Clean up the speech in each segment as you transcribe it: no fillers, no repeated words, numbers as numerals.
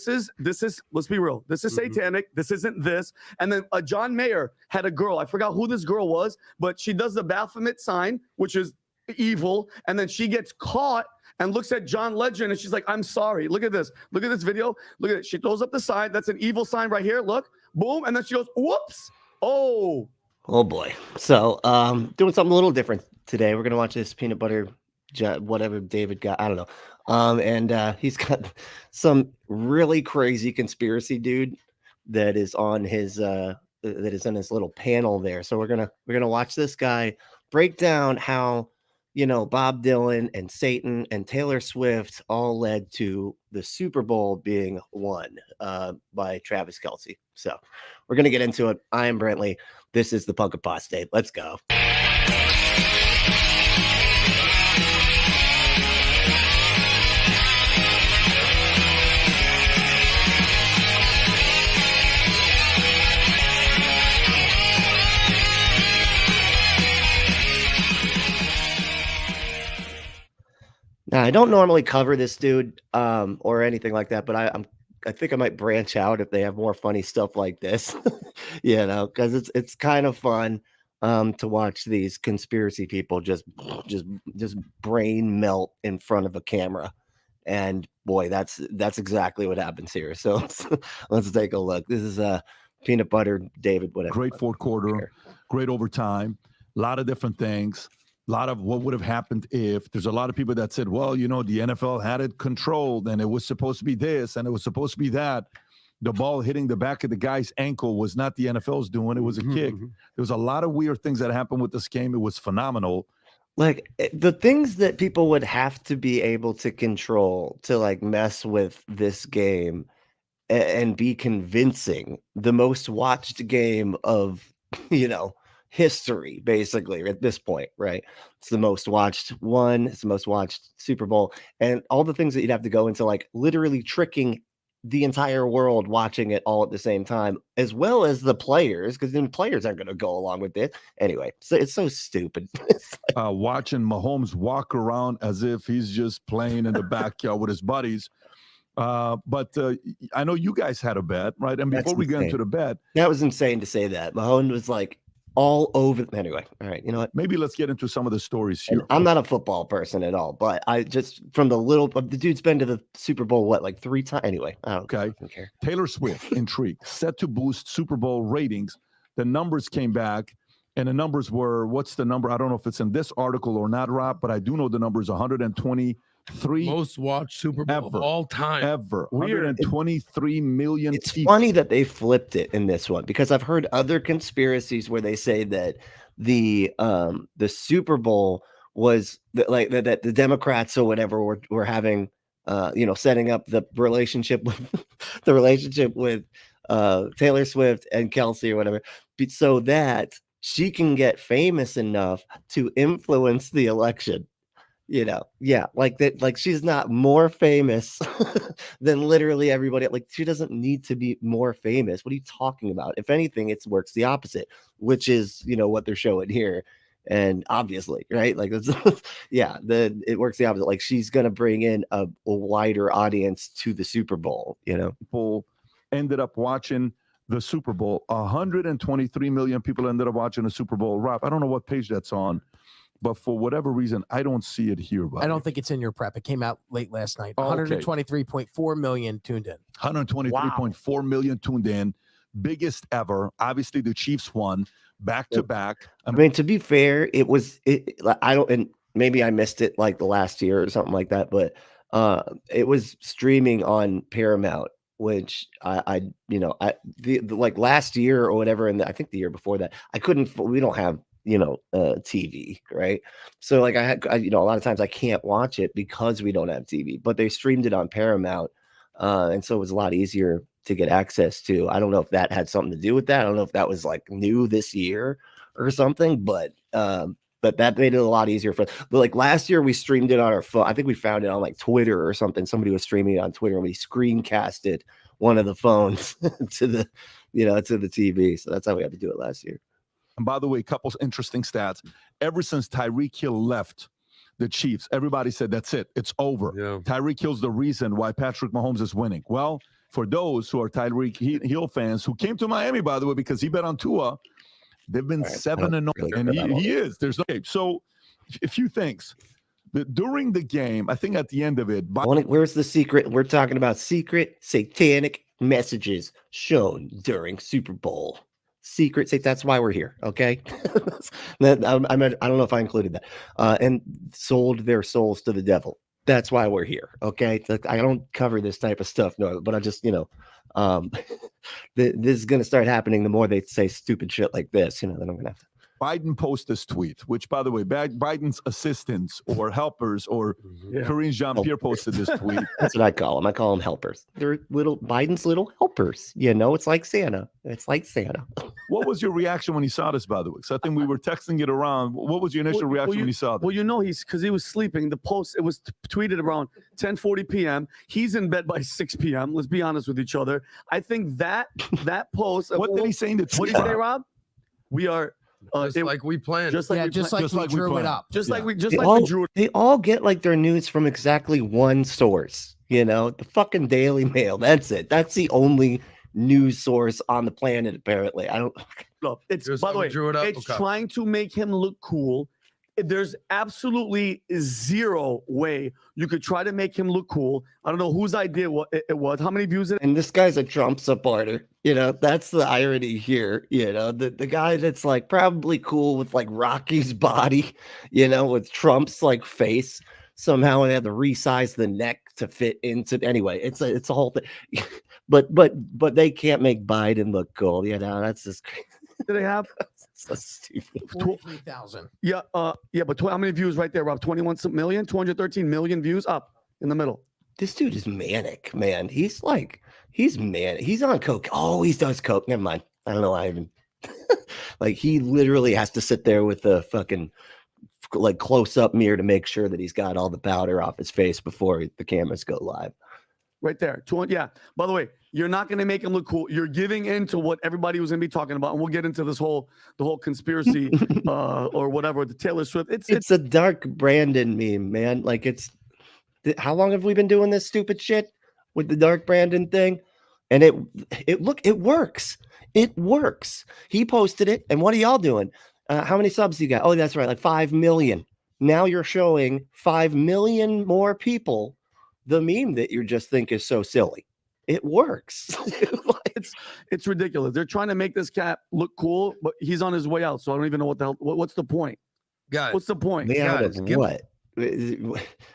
this is let's be real. This is satanic. This isn't this. And then John Mayer had a girl. I forgot who this girl was, but she does the Baphomet sign, which is evil. And then she gets caught and looks at John Legend and she's like, I'm sorry. Look at this. Look at this video. Look at it. She throws up the sign. That's an evil sign right here. Look, boom. And then she goes, whoops. Oh boy. So doing something a little different today. We're gonna watch this peanut butter whatever David got. I don't know. And he's got some really crazy conspiracy dude that is on his that is in his little panel there. So we're gonna watch this guy break down how, you know, Bob Dylan and Satan and Taylor Swift all led to the Super Bowl being won by Travis Kelce. So we're gonna get into it. I am Brantley. This is the Punk Apostate. Let's go. Now, I don't normally cover this dude or anything like that, but I think I might branch out if they have more funny stuff like this, you know, because it's kind of fun to watch these conspiracy people just brain melt in front of a camera. And boy, that's exactly what happens here. So let's take a look. This is Peanut Butter David, whatever. Great fourth quarter, great overtime, a lot of different things. A lot of what would have happened if there's a lot of people that said, well, you know, the NFL had it controlled and it was supposed to be this and it was supposed to be that. The ball hitting the back of the guy's ankle was not the NFL's doing. It was a kick. There was a lot of weird things that happened with this game. It was phenomenal. Like the things that people would have to be able to control to like mess with this game and be convincing. The most watched game of, you know, history, basically, at this point, right? It's the most watched one, it's the most watched Super Bowl, and all the things that you'd have to go into, like literally tricking the entire world watching it all at the same time, as well as the players, because then players aren't going to go along with it anyway. So it's so stupid. Watching Mahomes walk around as if he's just playing in the backyard with his buddies. But I know you guys had a bet, right? And before we get into the bet, that was insane to say that Mahomes was like all over. Anyway, all right, you know what? Maybe let's get into some of the stories here. And I'm not a football person at all, but I just from the dude's been to the Super Bowl what, like 3 times? Anyway, I don't care. Taylor Swift, intrigue, set to boost Super Bowl ratings. The numbers came back, and the numbers were, what's the number? I don't know if it's in this article or not, Rob, but I do know the number is 123 most watched Super Bowl of all time. Ever. 123 million It's funny that they flipped it in this one, because I've heard other conspiracies where they say that the Super Bowl was that the Democrats or whatever were having you know, setting up the relationship with Taylor Swift and Kelce or whatever, so that she can get famous enough to influence the election. You know, yeah, like that, like she's not more famous than literally everybody. Like, she doesn't need to be more famous. What are you talking about? If anything, it works the opposite, which is, you know, what they're showing here. And obviously, right? Like, yeah, it works the opposite. Like, she's gonna bring in a wider audience to the Super Bowl. You know, people ended up watching the Super Bowl. 123 million people ended up watching the Super Bowl. Rob, I don't know what page that's on, but for whatever reason, I don't see it here. I don't think it's in your prep. It came out late last night. 123.4 million tuned in. 123.4 million tuned in. Biggest ever. Obviously, the Chiefs won back to back. I mean, to be fair, and maybe I missed it like the last year or something like that, but it was streaming on Paramount, which like last year or whatever, and I think the year before that, we don't have, you know, TV, right? So like I you know, a lot of times I can't watch it because we don't have TV, but they streamed it on Paramount. And so it was a lot easier to get access to. I don't know if that had something to do with that. I don't know if that was like new this year or something, but that made it a lot easier but like last year we streamed it on our phone. I think we found it on like Twitter or something. Somebody was streaming it on Twitter and we screencasted one of the phones to the TV. So that's how we had to do it last year. And by the way, a couple interesting stats. Ever since Tyreek Hill left the Chiefs, everybody said that's it. It's over. Yeah. Tyreek Hill's the reason why Patrick Mahomes is winning. Well, for those who are Tyreek Hill fans who came to Miami, by the way, because he bet on Tua, they've been 7-0, and he is. There's no. Okay, so a few things. During the game, I think at the end of it, Where's the secret? We're talking about secret satanic messages shown during Super Bowl. Secret, that's why we're here. Okay, I don't know if I included that. And sold their souls to the devil. That's why we're here. Okay, I don't cover this type of stuff, no, but I just this is going to start happening the more they say stupid shit like this. Then I'm going to have to. Biden post this tweet, which, by the way, Biden's assistants or helpers or Karine Jean-Pierre posted this tweet. That's what I call them. I call them helpers. They're Biden's little helpers. It's like Santa. It's like Santa. What was your reaction when you saw this, by the way? So I think we were texting it around. What was your initial reaction when you saw this? Well, because he was sleeping. The post, it was tweeted around 10:40 p.m. He's in bed by 6 p.m. Let's be honest with each other. I think that post. What did he say in the tweet? What did he say, Rob? We are. Like we planned. Just like we drew it up. We drew it. They all get like their news from exactly one source. The fucking Daily Mail. That's it. That's the only news source on the planet. Apparently, I don't. Look, it's Just by the way, drew it up? it's Okay. trying to make him look cool. There's absolutely zero way you could try to make him look cool. I don't know whose idea it was. How many views it? And this guy's a Trump supporter. That's the irony here. The guy that's like probably cool with like Rocky's body, with Trump's like face. Somehow they had to resize the neck to fit into. Anyway, it's a whole thing. But they can't make Biden look cool. That's just crazy. Do they have? So stupid. 43,000. Yeah, but how many views right there, Rob? 213 million views up in the middle. This dude is manic, man. He's manic. He's on coke. Oh, he does coke. Never mind. I don't know. I even like he literally has to sit there with a fucking like close up mirror to make sure that he's got all the powder off his face before the cameras go live. Right there. Yeah. By the way, you're not going to make him look cool. You're giving in to what everybody was going to be talking about, and we'll get into the whole conspiracy or whatever. The Taylor Swift. It's a dark Brandon meme, man. Like how long have we been doing this stupid shit with the dark Brandon thing? And it works. It works. He posted it, and what are y'all doing? How many subs you got? Oh, that's right, like 5 million. Now you're showing 5 million more people the meme that you just think is so silly. It works. it's ridiculous. They're trying to make this cat look cool, but he's on his way out. So I don't even know what the hell. What's the point? Guys, what's the point? Way out of what?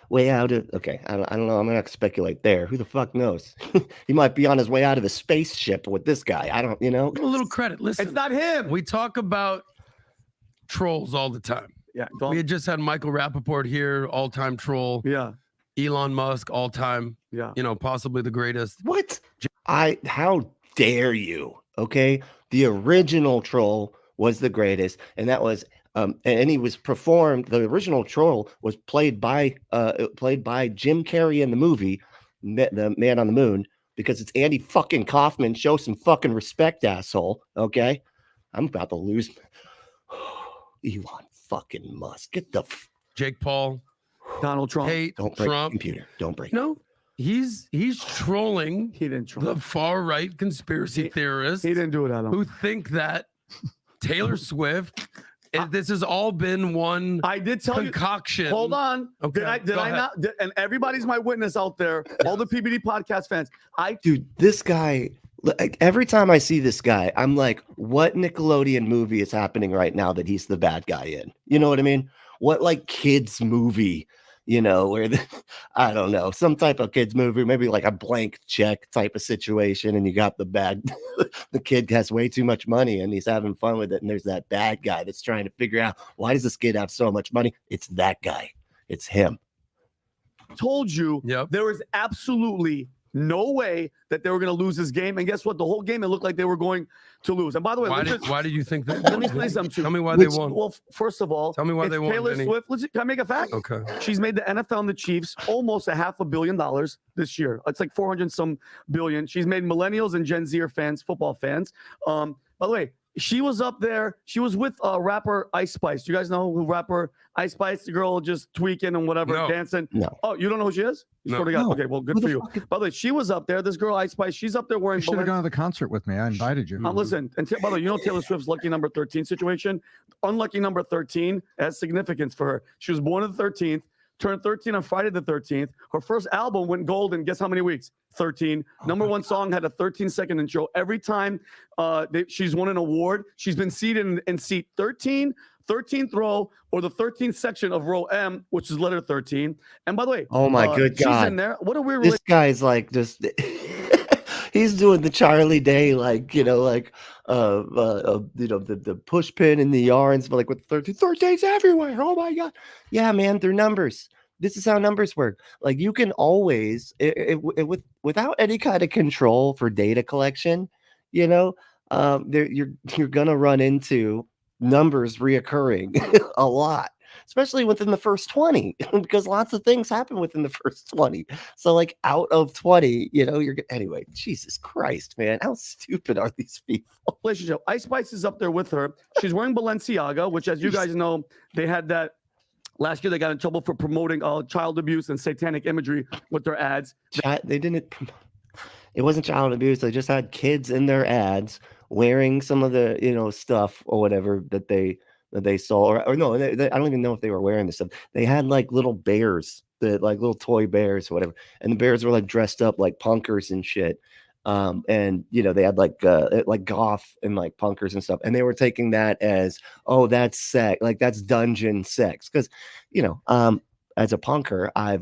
Way out of okay. I don't know. I'm gonna speculate there. Who the fuck knows? He might be on his way out of a spaceship with this guy. I don't. Give him a little credit. Listen, It's not him. we talk about trolls all the time. Yeah. We had just had Michael Rappaport here, all-time troll. Yeah. Elon Musk, all-time. Yeah. Possibly the greatest. What? How dare you? Okay, the original troll was the greatest, and that was and he was performed. The original troll was played by Jim Carrey in the movie The Man on the Moon, because it's Andy fucking Kaufman. Show some fucking respect, asshole. Okay, I'm about to lose. Elon fucking Musk. Get the Jake Paul, Donald Trump. hate don't break Trump. the computer. Don't break. No, he's trolling He didn't troll. the far right conspiracy theorists He didn't do it, Adam. who think that Taylor Swift. This has all been one I did tell concoction. you. Hold on. Okay, Did I go not? And everybody's my witness out there. All the PBD podcast fans. Dude, this guy, like, every time I see this guy, I'm like, what Nickelodeon movie is happening right now that he's the bad guy in? You know what I mean? What like kids movie, where I don't know, some type of kids movie, maybe like a Blank Check type of situation, and you got the the kid has way too much money and he's having fun with it, and there's that bad guy that's trying to figure out, why does this kid have so much money? It's that guy. It's him. told you Yep. there was absolutely no way that they were going to lose this game. And guess what? The whole game, it looked like they were going to lose. And by the way, Why did you think that? let me say something to you. Tell me why they won. Well, first of all, Tell me why it's they won, Taylor Vinny. Swift. Can I make a fact? Okay. She's made the NFL and the Chiefs almost $500 million this year. It's like 400 some billion. She's made millennials and Gen Z fans, football fans. By the way, she was up there. She was with rapper Ice Spice. Do you guys know who rapper Ice Spice? The girl just tweaking and whatever, No. dancing. No. Oh, you don't know who she is? You No. swear to God. No. Okay, well, good Who for the you. fuck is- By the way, she was up there. This girl Ice Spice. She's up there wearing. You should have gone to the concert with me. I invited you. Listen, and by the way, you know Taylor Swift's lucky number 13 situation? Unlucky number 13 has significance for her. She was born on the 13th, turned 13 on Friday the 13th. Her first album went gold in guess how many weeks? 13. Number one song had a 13-second intro. Every time she's won an award, she's been seated in seat 13, 13th row, or the 13th section of row M, which is letter 13. And by the way, Oh my good she's God. in there. What a weird This guy's like just he's doing the Charlie Day, like, you know, like the push pin in the yarns, but like with 13's everywhere. Oh my God. Yeah, man, they're numbers. This is how numbers work. Like you can always without any kind of control for data collection, you know, you're gonna run into numbers reoccurring a lot, especially within the first 20, because lots of things happen within the first 20. So like out of 20, you know, anyway, Jesus Christ, man, how stupid are these people? relationship. Ice Spice is up there with her. She's wearing Balenciaga, which, as you guys know, they had that last year. They got in trouble for promoting child abuse and satanic imagery with their ads. They didn't. It wasn't child abuse. They just had kids in their ads wearing some of the, you know, stuff or whatever that they saw, or no, I don't even know if they were wearing this stuff. They had like little bears, like little toy bears or whatever, and the bears were like dressed up like punkers and shit. And you know, they had like goth and like punkers and stuff, and they were taking that as, oh, that's sex, like that's dungeon sex, because you know, as a punker, I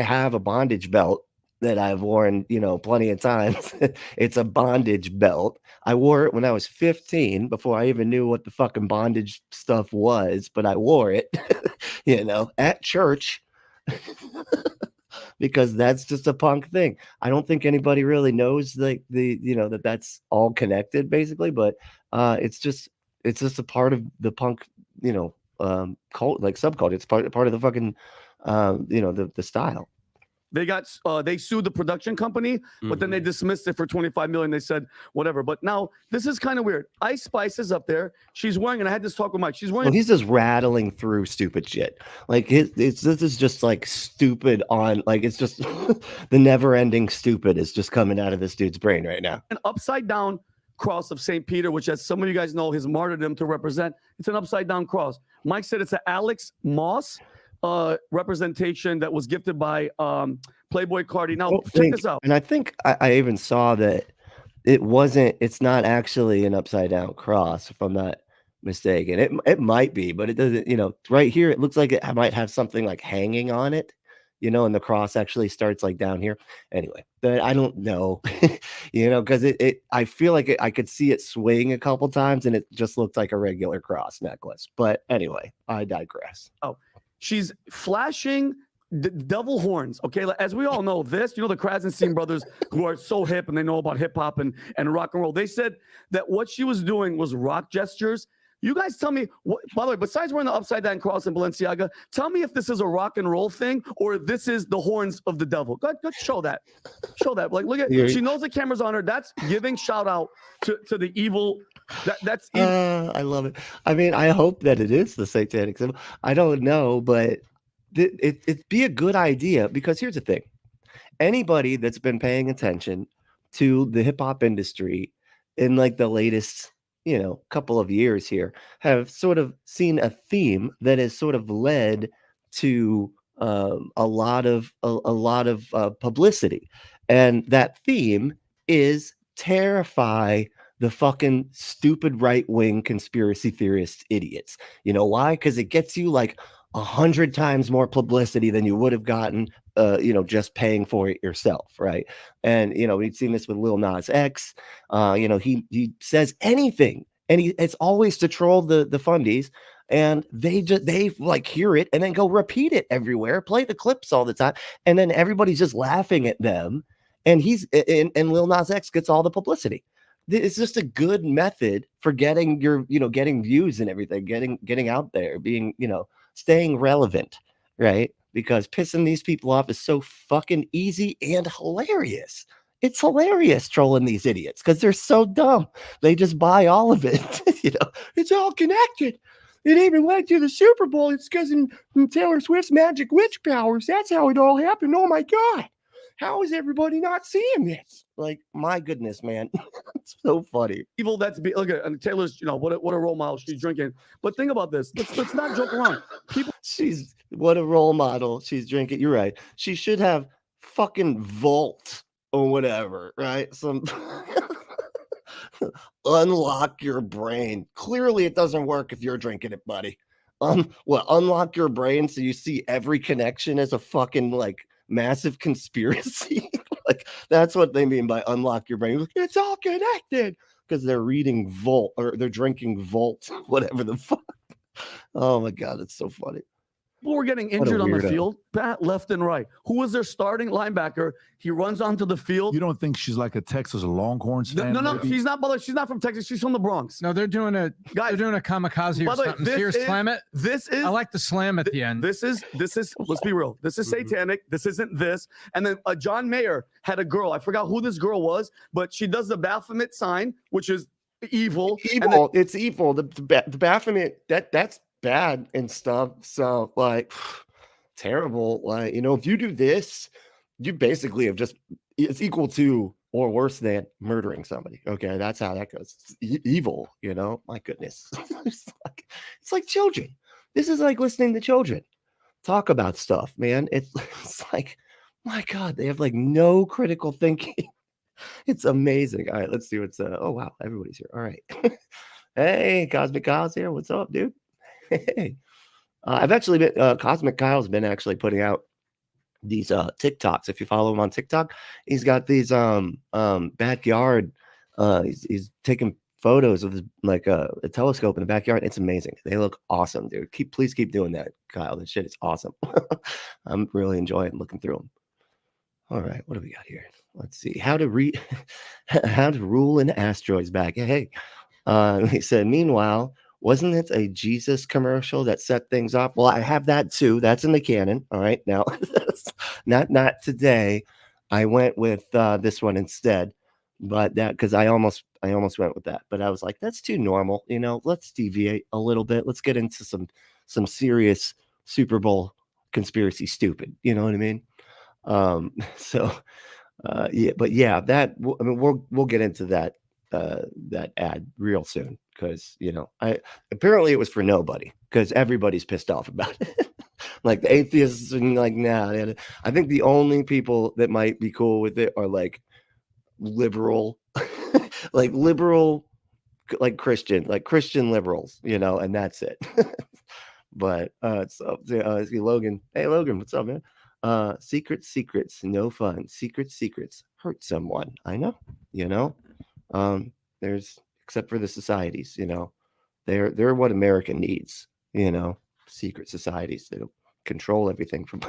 have a bondage belt that I've worn, you know, plenty of times. It's a bondage belt. I wore it when I was 15 before I even knew what the fucking bondage stuff was, but I wore it, you know, at church because that's just a punk thing. I don't think anybody really knows like you know, that's all connected basically, but it's just a part of the punk, you know, cult, like subculture. It's part of the fucking, you know, the style. They sued the production company, but then they dismissed it for $25 million. They said whatever. But now this is kind of weird. Ice Spice is up there. She's wearing, and I had this talk with Mike. She's wearing. Well, he's just rattling through stupid shit. Like this is just like stupid on, like it's just the never-ending stupid is just coming out of this dude's brain right now. An upside down cross of St. Peter, which, as some of you guys know, his martyrdom to represent. It's an upside down cross. Mike said it's an Alex Moss representation that was gifted by Playboy Cardi. Now, check this out. And I think I even saw that it's not actually an upside down cross, if I'm not mistaken. It might be, but it doesn't, you know, right here, it looks like it might have something like hanging on it, you know, and the cross actually starts like down here. Anyway, but I don't know, you know, because I feel like I could see it swing a couple times and it just looked like a regular cross necklace. But anyway, I digress. Oh. She's flashing devil horns. Okay, as we all know, this, you know, the Krasenstein brothers, who are so hip and they know about hip hop and rock and roll. They said that what she was doing was rock gestures. You guys tell me, by the way, besides wearing the upside down cross in Balenciaga, tell me if this is a rock and roll thing or if this is the horns of the devil. Go show that. Show that. Like, look at, she knows the camera's on her. That's giving shout out to the evil. That's evil. I love it. I mean, I hope that it is the satanic symbol. I don't know, but it'd be a good idea, because here's the thing. Anybody that's been paying attention to the hip hop industry in like the latest, you know, couple of years here have sort of seen a theme that has sort of led to a lot of publicity, and that theme is terrify the fucking stupid right-wing conspiracy theorist idiots. You know why? Because it gets you like 100 times more publicity than you would have gotten, you know, just paying for it yourself, right? And you know, we've seen this with Lil Nas X. You know, he says anything, and it's always to troll the fundies, and they like hear it and then go repeat it everywhere, play the clips all the time, and then everybody's just laughing at them, and and Lil Nas X gets all the publicity. It's just a good method for getting getting views and everything, getting out there, being, you know, staying relevant, right? Because pissing these people off is so fucking easy and hilarious. it's hilarious trolling these idiots because they're so dumb. They just buy all of it. It's all connected. It even led to the Super Bowl. It's because of Taylor Swift's magic witch powers. That's how it all happened. Oh my God. How is everybody not seeing this? Like, my goodness, man. It's so funny. Evil that's be look at and Taylor's, what a role model she's drinking. But think about this. Let's not joke around. People She's what a role model. She's drinking. You're right. She should have fucking Volt or whatever, right? Some unlock your brain. Clearly, it doesn't work if you're drinking it, buddy. Unlock your brain so you see every connection as a fucking like massive conspiracy. Like that's what they mean by unlock your brain. It's all connected because they're reading Volt or they're drinking Volt, whatever the fuck. Oh my God, it's so funny. were getting injured on the field, Pat, left and right. Who was their starting linebacker? He runs onto the field. You don't think she's like a Texas Longhorns fan? No, maybe? she's not. She's not from Texas. She's from the Bronx. No, they're doing a kamikaze or something. Serious slam it. This is. I like the slam at the end. This is. Let's be real. This is satanic. This isn't this. And then John Mayer had a girl. I forgot who this girl was, but she does the Baphomet sign, which is evil. Evil. It's evil. The Baphomet. That's bad and stuff. So like terrible. Like, if you do this, you basically have it's equal to or worse than murdering somebody. Okay, that's how that goes. It's evil, my goodness. it's like children. This is like listening to children talk about stuff, man. It's like, my God, they have like no critical thinking. It's amazing. All right, let's see what's oh wow, everybody's here. All right. Hey, Cosmic Kyle's here. What's up, dude? Hey, I've actually been Cosmic Kyle's been actually putting out these TikToks. If you follow him on TikTok, he's got these backyard. He's taking photos of like a telescope in the backyard. It's amazing. They look awesome, dude. Please keep doing that, Kyle. That shit is awesome. I'm really enjoying looking through them. All right, what do we got here? Let's see how to rule an asteroids back. Hey, he said. Meanwhile, wasn't it a Jesus commercial that set things off? Well, I have that too. That's in the canon. All right, now not today. I went with this one instead, but that because I almost went with that, but I was like, that's too normal. Let's deviate a little bit. Let's get into some serious Super Bowl conspiracy stupid. You know what I mean? That we'll get into that ad real soon because apparently it was for nobody because everybody's pissed off about it. Like the atheists and like nah. I think the only people that might be cool with it are like liberal, like Christian liberals, and that's it. But Logan. Hey Logan, what's up, man? Secrets, no fun. Secrets hurt someone. I know, there's except for the societies, they're what America needs, secret societies that control everything from.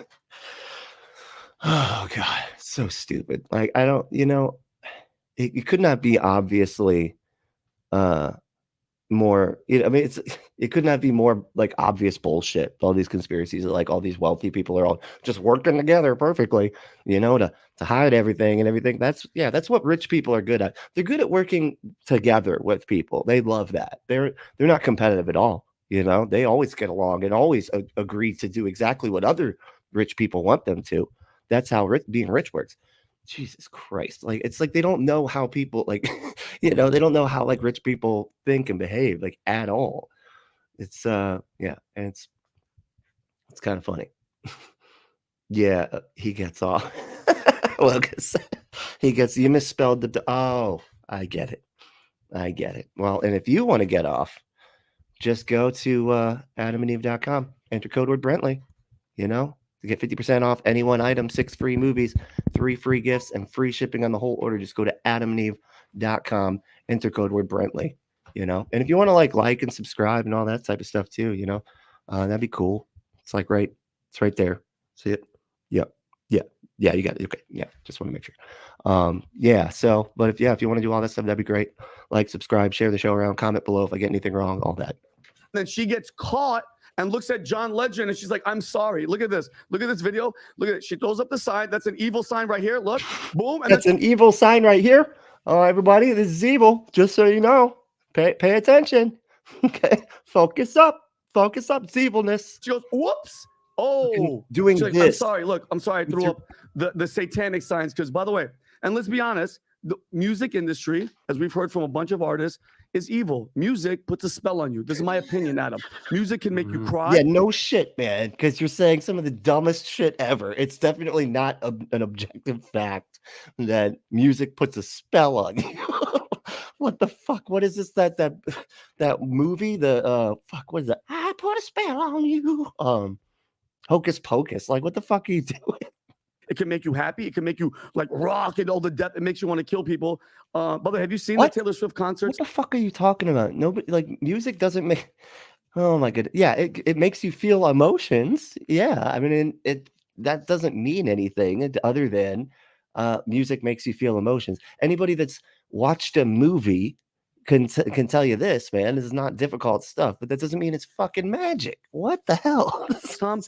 Oh God, so stupid. Like I don't, it could not be obviously more it could not be more like obvious bullshit. All these conspiracies, like all these wealthy people are all just working together perfectly, to hide everything and everything. That's what rich people are good at. They're good at working together with people. They love that. They're not competitive at all. They always get along and always agree to do exactly what other rich people want them to. That's how being rich works. Jesus Christ. Like, it's like they don't know how people they don't know how like rich people think and behave like at all. It's and it's kind of funny. Yeah, he gets off. Well, you misspelled the I get it. Well, and if you want to get off, just go to adamandeve.com, enter code word Brentley, to get 50% off any one item, 6 free movies, 3 free gifts, and free shipping on the whole order. Just go to adamandeve.com, enter code word Brentley, And if you want to like and subscribe and all that type of stuff too, that'd be cool. It's like it's right there. See it? Yeah, you got it. Okay. Yeah, just want to make sure. But if you want to do all that stuff, that'd be great. Like, subscribe, share the show around, comment below if I get anything wrong, all that. Then she gets caught and looks at John Legend and she's like, I'm sorry. Look at this. Look at this video. Look at it. She throws up the sign. That's an evil sign right here. Look, boom. And that's an evil sign right here. Oh, everybody, this is evil. Just so you know, pay attention. Okay, focus up. It's evilness. She goes, whoops. Oh, doing like, this. I'm sorry. Look, I'm sorry. I threw up the satanic signs because, by the way, and let's be honest, the music industry, as we've heard from a bunch of artists, is evil. Music puts a spell on you. This is my opinion, Adam. Music can make you cry. Yeah, no shit, man, because you're saying some of the dumbest shit ever. It's definitely not an objective fact that music puts a spell on you. What the fuck? What is this? That movie? The fuck? What is that? I put a spell on you. Hocus Pocus. Like, what the fuck are you doing? It can make you happy. It can make you like rock and all the depth. It makes you want to kill people. By the way, have you seen the Taylor Swift concerts? What the fuck are you talking about? Nobody, like, music doesn't make. Oh my god. Yeah, it makes you feel emotions. Yeah, I mean, that doesn't mean anything other than music makes you feel emotions. Anybody that's watched a movie can tell you this, man. This is not difficult stuff, but that doesn't mean it's fucking magic. What the hell? Tom,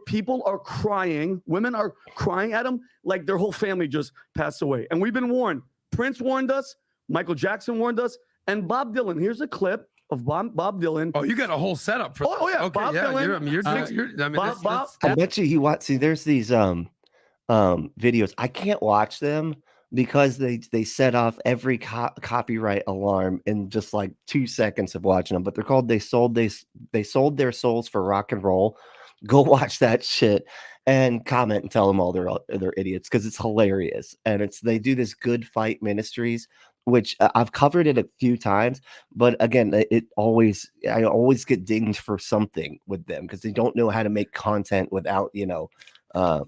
people are crying. Women are crying at them like their whole family just passed away. And we've been warned. Prince warned us. Michael Jackson warned us. And Bob Dylan. Here's a clip of Bob Dylan. Oh, you got a whole setup for Oh, yeah. Okay, Bob Dylan. I bet you he wants. See, there's these videos. I can't watch them because they set off every copyright alarm in just like 2 seconds of watching them. But they're called they sold their souls for rock and roll. Go watch that shit and comment and tell them all they're idiots because it's hilarious. And they do this Good Fight Ministries, which I've covered it a few times, but again, I always get dinged for something with them because they don't know how to make content without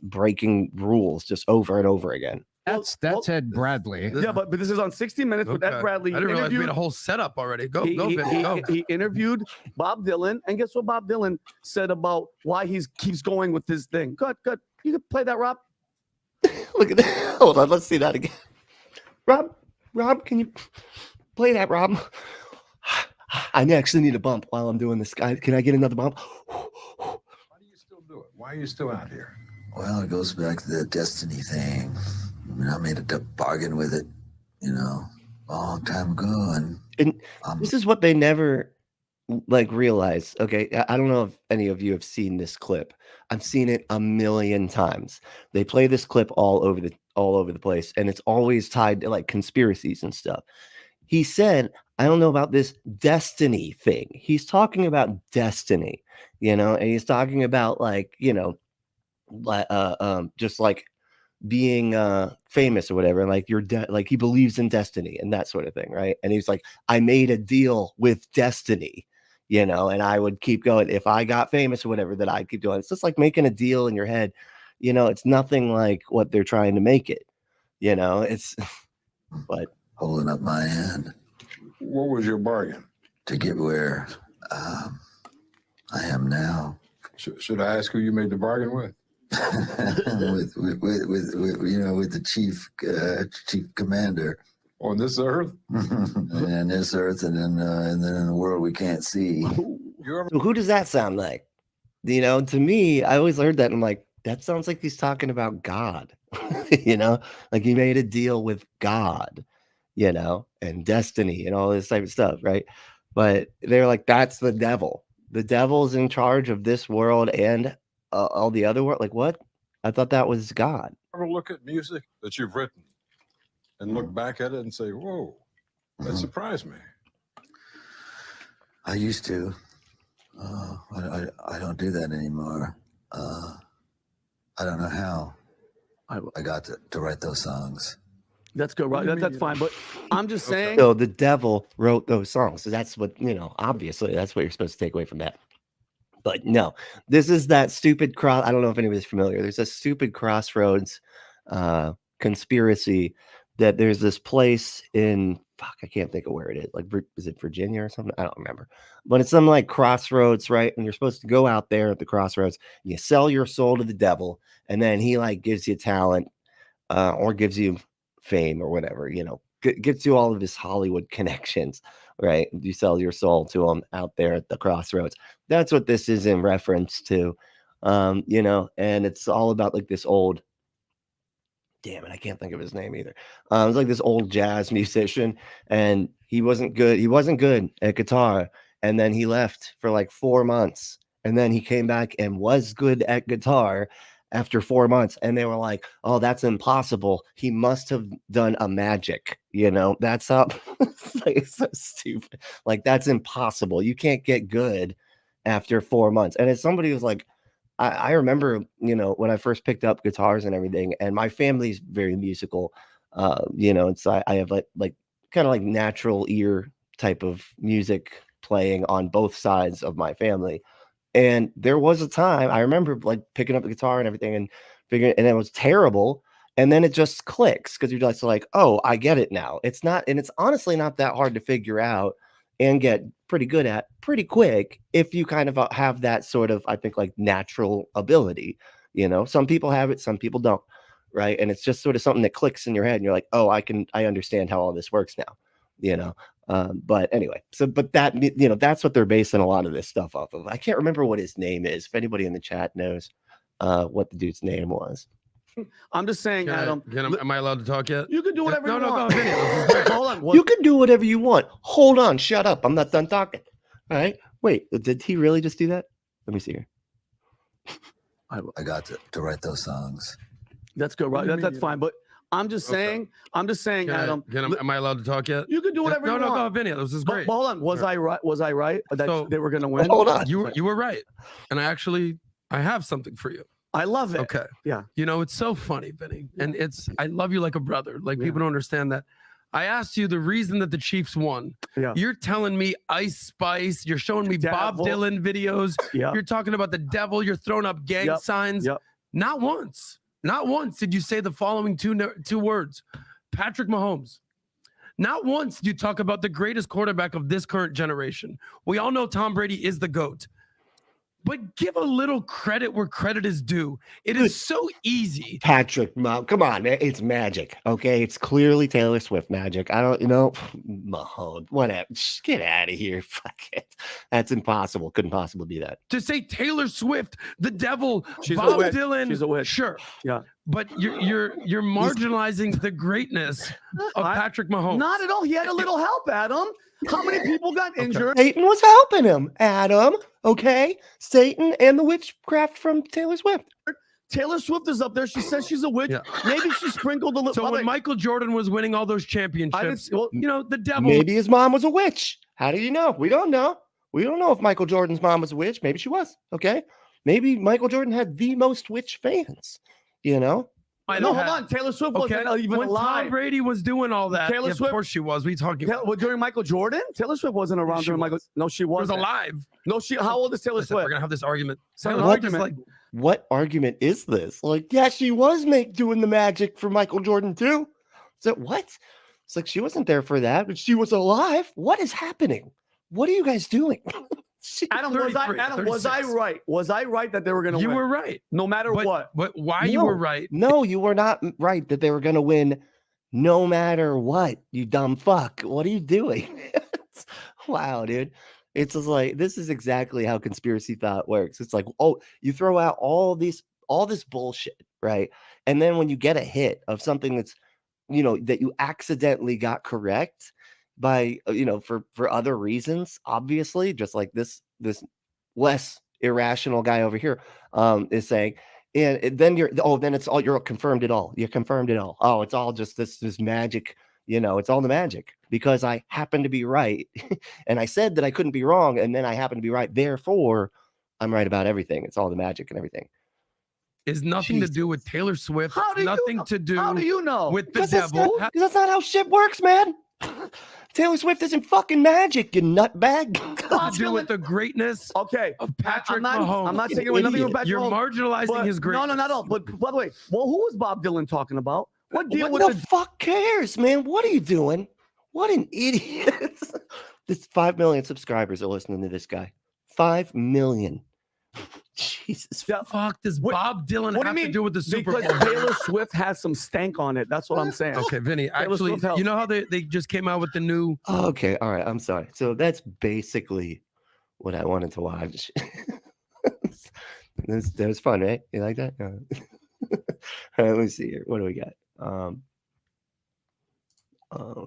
breaking rules just over and over again. That's Ed Bradley. Yeah, but this is on 60 Minutes with Ed Bradley. I didn't realize we had a whole setup already. Go. He interviewed Bob Dylan, and guess what Bob Dylan said about why he keeps going with this thing. Good. You can play that, Rob. Look at that. Hold on, let's see that again. Rob, can you play that, Rob? I actually need a bump while I'm doing this. Can I get another bump? Why do you still do it? Why are you still out here? Well, it goes back to the destiny thing. I mean, I made a bargain with it, a long time ago. And this is what they never realize. Okay, I don't know if any of you have seen this clip. I've seen it a million times. They play this clip all over the place, and it's always tied to like conspiracies and stuff. He said, I don't know about this destiny thing. He's talking about destiny, and he's talking about just like being famous or whatever, and like he believes in destiny and that sort of thing, right? And he's like, I made a deal with destiny, and I would keep going if I got famous or whatever, that I'd keep doing. It's just like making a deal in your head. It's nothing like what they're trying to make it. It's but holding up my hand. What was your bargain? To get where I am now. Should I ask who you made the bargain with? with the chief commander on this earth, and this earth, and then in the world we can't see. So who does that sound like? To me, I always heard that and I'm like, that sounds like he's talking about God. Like he made a deal with God, and destiny and all this type of stuff, right? But they're like, that's the devil. The devil's in charge of this world and all the other world. Like, what? I thought that was God. Ever look at music that you've written and look back at it and say, whoa, that surprised me? I used to. I don't do that anymore. I don't know how I got to write those songs. That's good, right? That's fine. But I'm just saying. So the devil wrote those songs. So that's what, obviously that's what you're supposed to take away from that. But no, this is that stupid I don't know if anybody's familiar. There's a stupid Crossroads conspiracy that there's this place in, I can't think of where it is. Like, is it Virginia or something? I don't remember. But it's some like crossroads, right? And you're supposed to go out there at the crossroads. You sell your soul to the devil, and then he like gives you talent or gives you fame or whatever, gets you all of his Hollywood connections, right? You sell your soul to him out there at the crossroads. That's what this is in reference to, you know, and it's all about like this old, damn it, I can't think of his name either. It's like this old jazz musician, and he wasn't good. He wasn't good at guitar, and then he left for like 4 months, and then he came back and was good at guitar after 4 months, and they were like, "Oh, that's impossible. He must have done a magic." You know, that's how it's so stupid. Like that's impossible. You can't get good after 4 months. And as somebody who's like, I remember, you know, when I first picked up guitars and everything, and my family's very musical, you know, and so I have like kind of like natural ear type of music playing on both sides of my family. And there was a time I remember like picking up the guitar and everything and figuring, and it was terrible. And then it just clicks because you're just like, oh, I get it now. It's not, and it's honestly not that hard to figure out and get pretty good at pretty quick if you kind of have that sort of, I think, like natural ability. You know, some people have it, some people don't, right? And it's just sort of something that clicks in your head and you're like, oh, I understand how all this works now, you know. But anyway, but that, you know, that's what they're basing a lot of this stuff off of. I can't remember what his name is. If anybody in the chat knows what the dude's name was. I'm just saying, Adam. Am I allowed to talk yet? You can do whatever you want. Go, Vinny. Hold on. You can do whatever you want. Hold on. Shut up. I'm not done talking. All right. Wait, did he really just do that? Let me see here. I got to write those songs. That's good, right? That's fine. But I'm just saying, Adam. Am I allowed to talk yet? You can do whatever you want. No, Vinny. This is great. But hold on. Was I right? Was I right that they were going to win? Hold on. You were right. And I have something for you. I love it. Okay. Yeah. You know, it's so funny, Vinny. And I love you like a brother. Like people don't understand that. I asked you the reason that the Chiefs won. Yeah. You're telling me Ice Spice. You're showing me Bob Dylan videos. Yeah. You're talking about the devil. You're throwing up gang signs. Yep. Not once did you say the following two words. Patrick Mahomes. Not once did you talk about the greatest quarterback of this current generation. We all know Tom Brady is the GOAT. But give a little credit where credit is due. It is so easy. Patrick, come on, man. It's magic. Okay. It's clearly Taylor Swift magic. I don't, you know, Mahomes, whatever. Just get out of here. Fuck it. That's impossible. Couldn't possibly be that. To say Taylor Swift, the devil, Bob Dylan. She's a witch. Sure. Yeah. But you're marginalizing the greatness of Patrick Mahomes. Not at all. He had a little help, Adam. How many people got injured? Satan was helping him, Adam. Okay. Satan and the witchcraft from Taylor Swift. Taylor Swift is up there. She says she's a witch. Yeah. Maybe she sprinkled a little. So when Michael Jordan was winning all those championships, you know, the devil. Maybe his mom was a witch. How do you know? We don't know. We don't know if Michael Jordan's mom was a witch. Maybe she was. Okay. Maybe Michael Jordan had the most witch fans, you know? No, hold on. Taylor Swift wasn't even when alive. Tom Brady was doing all that. Taylor Swift, of course she was. We talking during Michael Jordan? Taylor Swift wasn't around during Michael. No, she wasn't. Was alive. No, how old is Taylor Swift? We're gonna have this argument. What argument is this? Like, yeah, she was doing the magic for Michael Jordan too. So what? It's like she wasn't there for that, but she was alive. What is happening? What are you guys doing? Adam, was I right? Was I right that they were going to win? You were right. No matter what. But why you were right? No, you were not right that they were going to win no matter what, you dumb fuck. What are you doing? Wow, dude. It's just like, this is exactly how conspiracy thought works. It's like, oh, you throw out all this bullshit, right? And then when you get a hit of something that's, you know, that you accidentally got correct, by, you know, for other reasons, obviously, just like this less irrational guy over here is saying, and then you're confirmed it all. You confirmed it all. Oh, it's all just this magic, you know, it's all the magic because I happen to be right. And I said that I couldn't be wrong, and then I happen to be right. Therefore, I'm right about everything. It's all the magic and everything. Is nothing to do with Taylor Swift. How do you know? With the devil. That's not how shit works, man. Taylor Swift isn't fucking magic, you nutbag. To do with the greatness of Patrick Mahomes. I'm not taking away nothing from Patrick Mahomes. You're marginalizing his greatness. No, not at all. But by the way, who was Bob Dylan talking about? What the fuck cares, man? What are you doing? What an idiot. This 5 million subscribers are listening to this guy. 5 million. Jeez. Jesus. Fuck, does Bob Dylan have to do with the Super Bowl? Because Taylor Swift has some stank on it. That's what I'm saying. Okay, Vinny. Taylor Actually, Swift helps. you know how they just came out with the new. Oh, okay, all right. I'm sorry. So that's basically what I wanted to watch. That was fun, right? You like that? All right, let me see here. What do we got?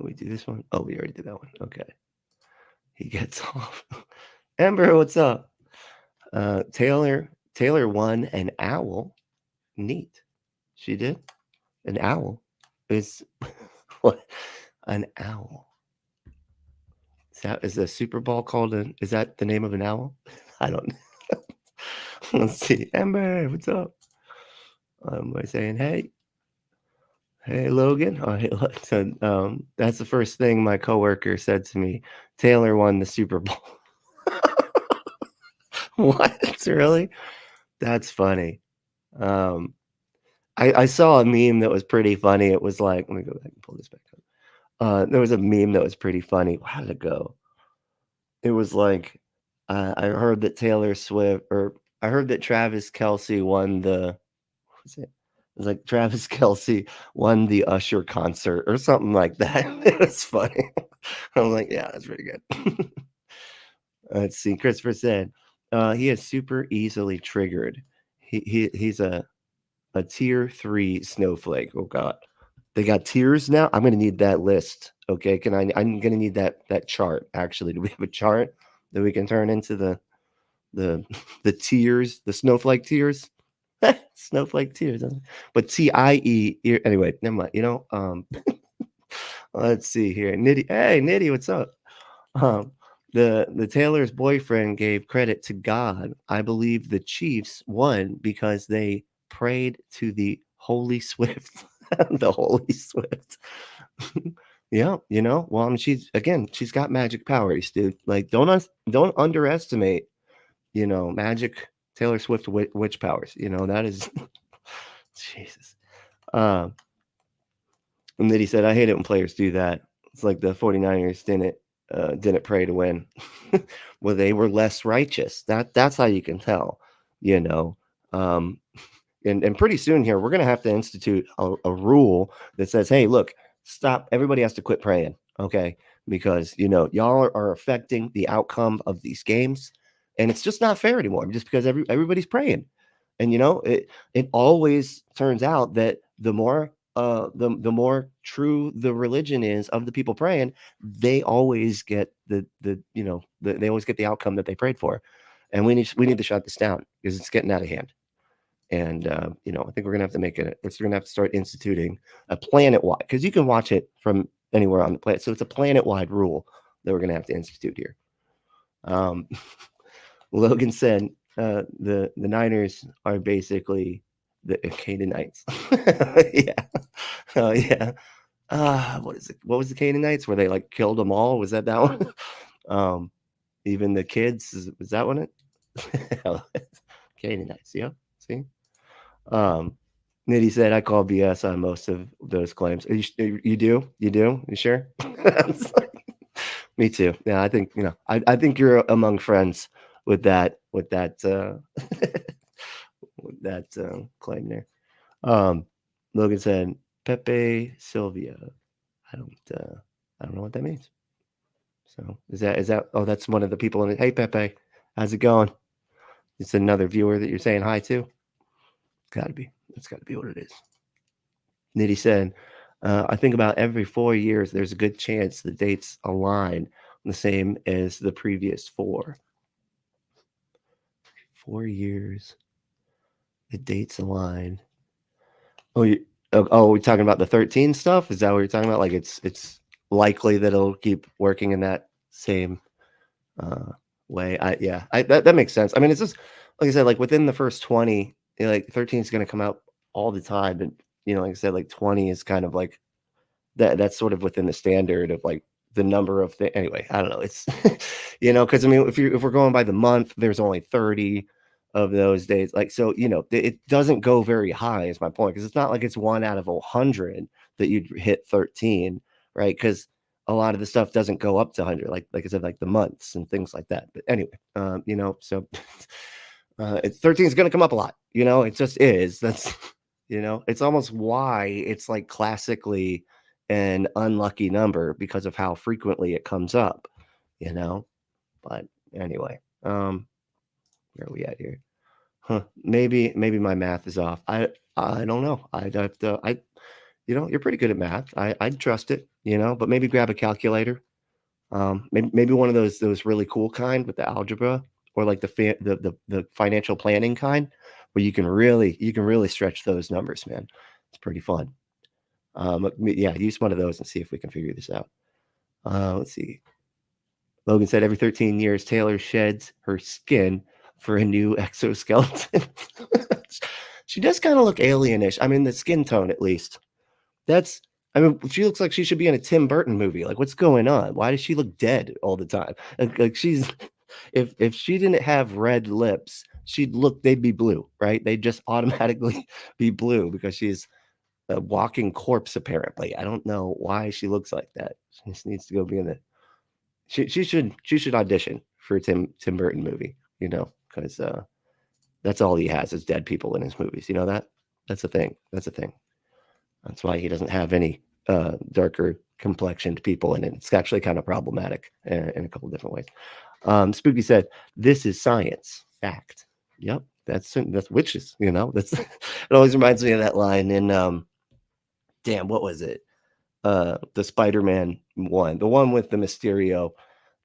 We do this one. Oh, we already did that one. Okay. He gets off. Amber, what's up? Taylor won an owl. Neat. She did. An owl is what? An owl. Is the Super Bowl called is that the name of an owl? I don't know. Let's see. Amber, what's up? Am I saying hey? Hey, Logan. Oh, hey, so, that's the first thing my coworker said to me. Taylor won the Super Bowl. What? Really? That's funny. I saw a meme that was pretty funny. It was like, let me go back and pull this back up. There was a meme that was pretty funny. How did it go? It was like, I heard that I heard that Travis Kelce won the, what was it? It was like Travis Kelce won the Usher concert or something like that. It was funny. I was like, yeah, that's pretty good. Let's see. Christopher said, he is super easily triggered. He's a tier 3 snowflake. Oh God. They got tiers now. I'm gonna need that list. Okay. I'm gonna need that chart. Actually, do we have a chart that we can turn into the tiers, the snowflake tiers? Snowflake tiers. But TIE anyway, never mind. Let's see here. Nitty. Hey, Nitty, what's up? The Taylor's boyfriend gave credit to God. I believe the Chiefs won because they prayed to the Holy Swift. The Holy Swift. Yeah, well, I mean, she's got magic powers, dude. Like, don't underestimate, magic Taylor Swift witch powers. That is Jesus. And then he said, I hate it when players do that. It's like the 49ers didn't pray to win. Well, they were less righteous. That's how you can tell, and pretty soon here, we're going to have to institute a rule that says, hey, look, stop. Everybody has to quit praying. Okay. Because, y'all are affecting the outcome of these games, and it's just not fair anymore just because everybody's praying. And, it always turns out that the more true the religion is of the people praying, they always get they always get the outcome that they prayed for. And we need to shut this down because it's getting out of hand. And I think we're gonna have to we're gonna have to start instituting a planet-wide, because you can watch it from anywhere on the planet. So it's a planet-wide rule that we're gonna have to institute here. Logan said the Niners are basically the Canaanites. Yeah. Oh yeah. What is it? What was the Canaanites? Where they like killed them all? Was that one? Even the kids, was that one it? Canaanites, yeah. See? Nitty said I call BS on most of those claims. You do? You sure? Me too. Yeah, I think I think you're among friends with that with that claim there. Logan said Pepe Sylvia. I don't know what that means. So is that oh, that's one of the people in it. Hey Pepe, how's it going? It's another viewer that you're saying hi to. That's gotta be what it is. Nitty said, I think about every 4 years there's a good chance the dates align the same as the previous 4. 4 years, the dates align. Oh, we're talking about the 13 stuff? Is that what you're talking about? Like it's likely that it'll keep working in that same way. That makes sense. I mean, it's just like I said, like within the first 20, like 13 is going to come out all the time, but like I said, like 20 is kind of like that's sort of within the standard of like the number of things. Anyway, I don't know. It's because I mean, if we're going by the month, there's only 30 of those days. Like, so it doesn't go very high is my point, because it's not like it's 1 out of 100 that you'd hit 13, right? Because a lot of the stuff doesn't go up to 100, like I said, like the months and things like that. But anyway, so It's 13 is going to come up a lot. You know, it just is. That's, you know, it's almost why it's like classically an unlucky number because of how frequently it comes up, you know. But anyway, where are we at here? Maybe my math is off. I don't know. I'd have to, you know, you're pretty good at math. I'd trust it, you know, but maybe grab a calculator. Maybe one of those really cool kind with the algebra, or like the financial planning kind, where you can really stretch those numbers, man. It's pretty fun. Yeah, use one of those and see if we can figure this out. Let's see. Logan said every 13 years, Taylor sheds her skin for a new exoskeleton. She does kind of look alienish. I mean, the skin tone, at least. I mean, she looks like she should be in a Tim Burton movie. Like, what's going on? Why does she look dead all the time? Like she's, if she didn't have red lips, they'd be blue, right? They'd just automatically be blue because she's a walking corpse, apparently. I don't know why she looks like that. She just needs to go be in the. She should audition for a Tim Burton movie, you know, because that's all he has is dead people in his movies. You know that? That's a thing. That's why he doesn't have any darker complexioned people in it. It's actually kind of problematic in a couple different ways. Spooky said, "This is science, fact." Yep, that's witches. You know, it always reminds me of that line in damn, what was it? The Spider-Man one, the one with the Mysterio,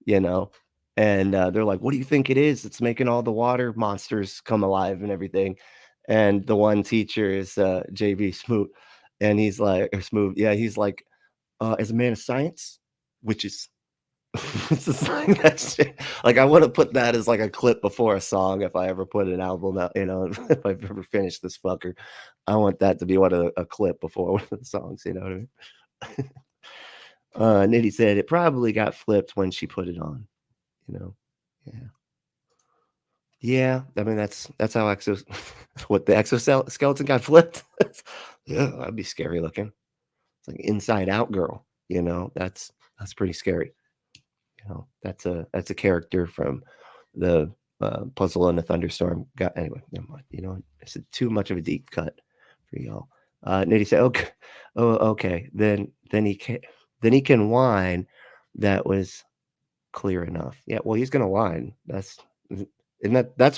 you know, and they're like, "What do you think it is? It's making all the water monsters come alive and everything." And the one teacher is JB Smoot, and he's like, or Smoot, yeah, he's like, as a man of science, witches. It's just like that shit. Like, I want to put that as like a clip before a song if I ever put an album out, you know, if I've ever finished this fucker. I want that to be a clip before one of the songs, you know what I mean? Nitty said it probably got flipped when she put it on, you know. Yeah, I mean that's how what the exoskeleton got flipped. Yeah, that'd be scary looking. It's like Inside Out girl, you know. That's pretty scary. You know, that's a character from the Puzzle in a Thunderstorm. Anyway, never mind. You know, it's too much of a deep cut for y'all. Nitty said, "Okay, okay, then he can whine." That was clear enough. Yeah, well, he's gonna whine. That's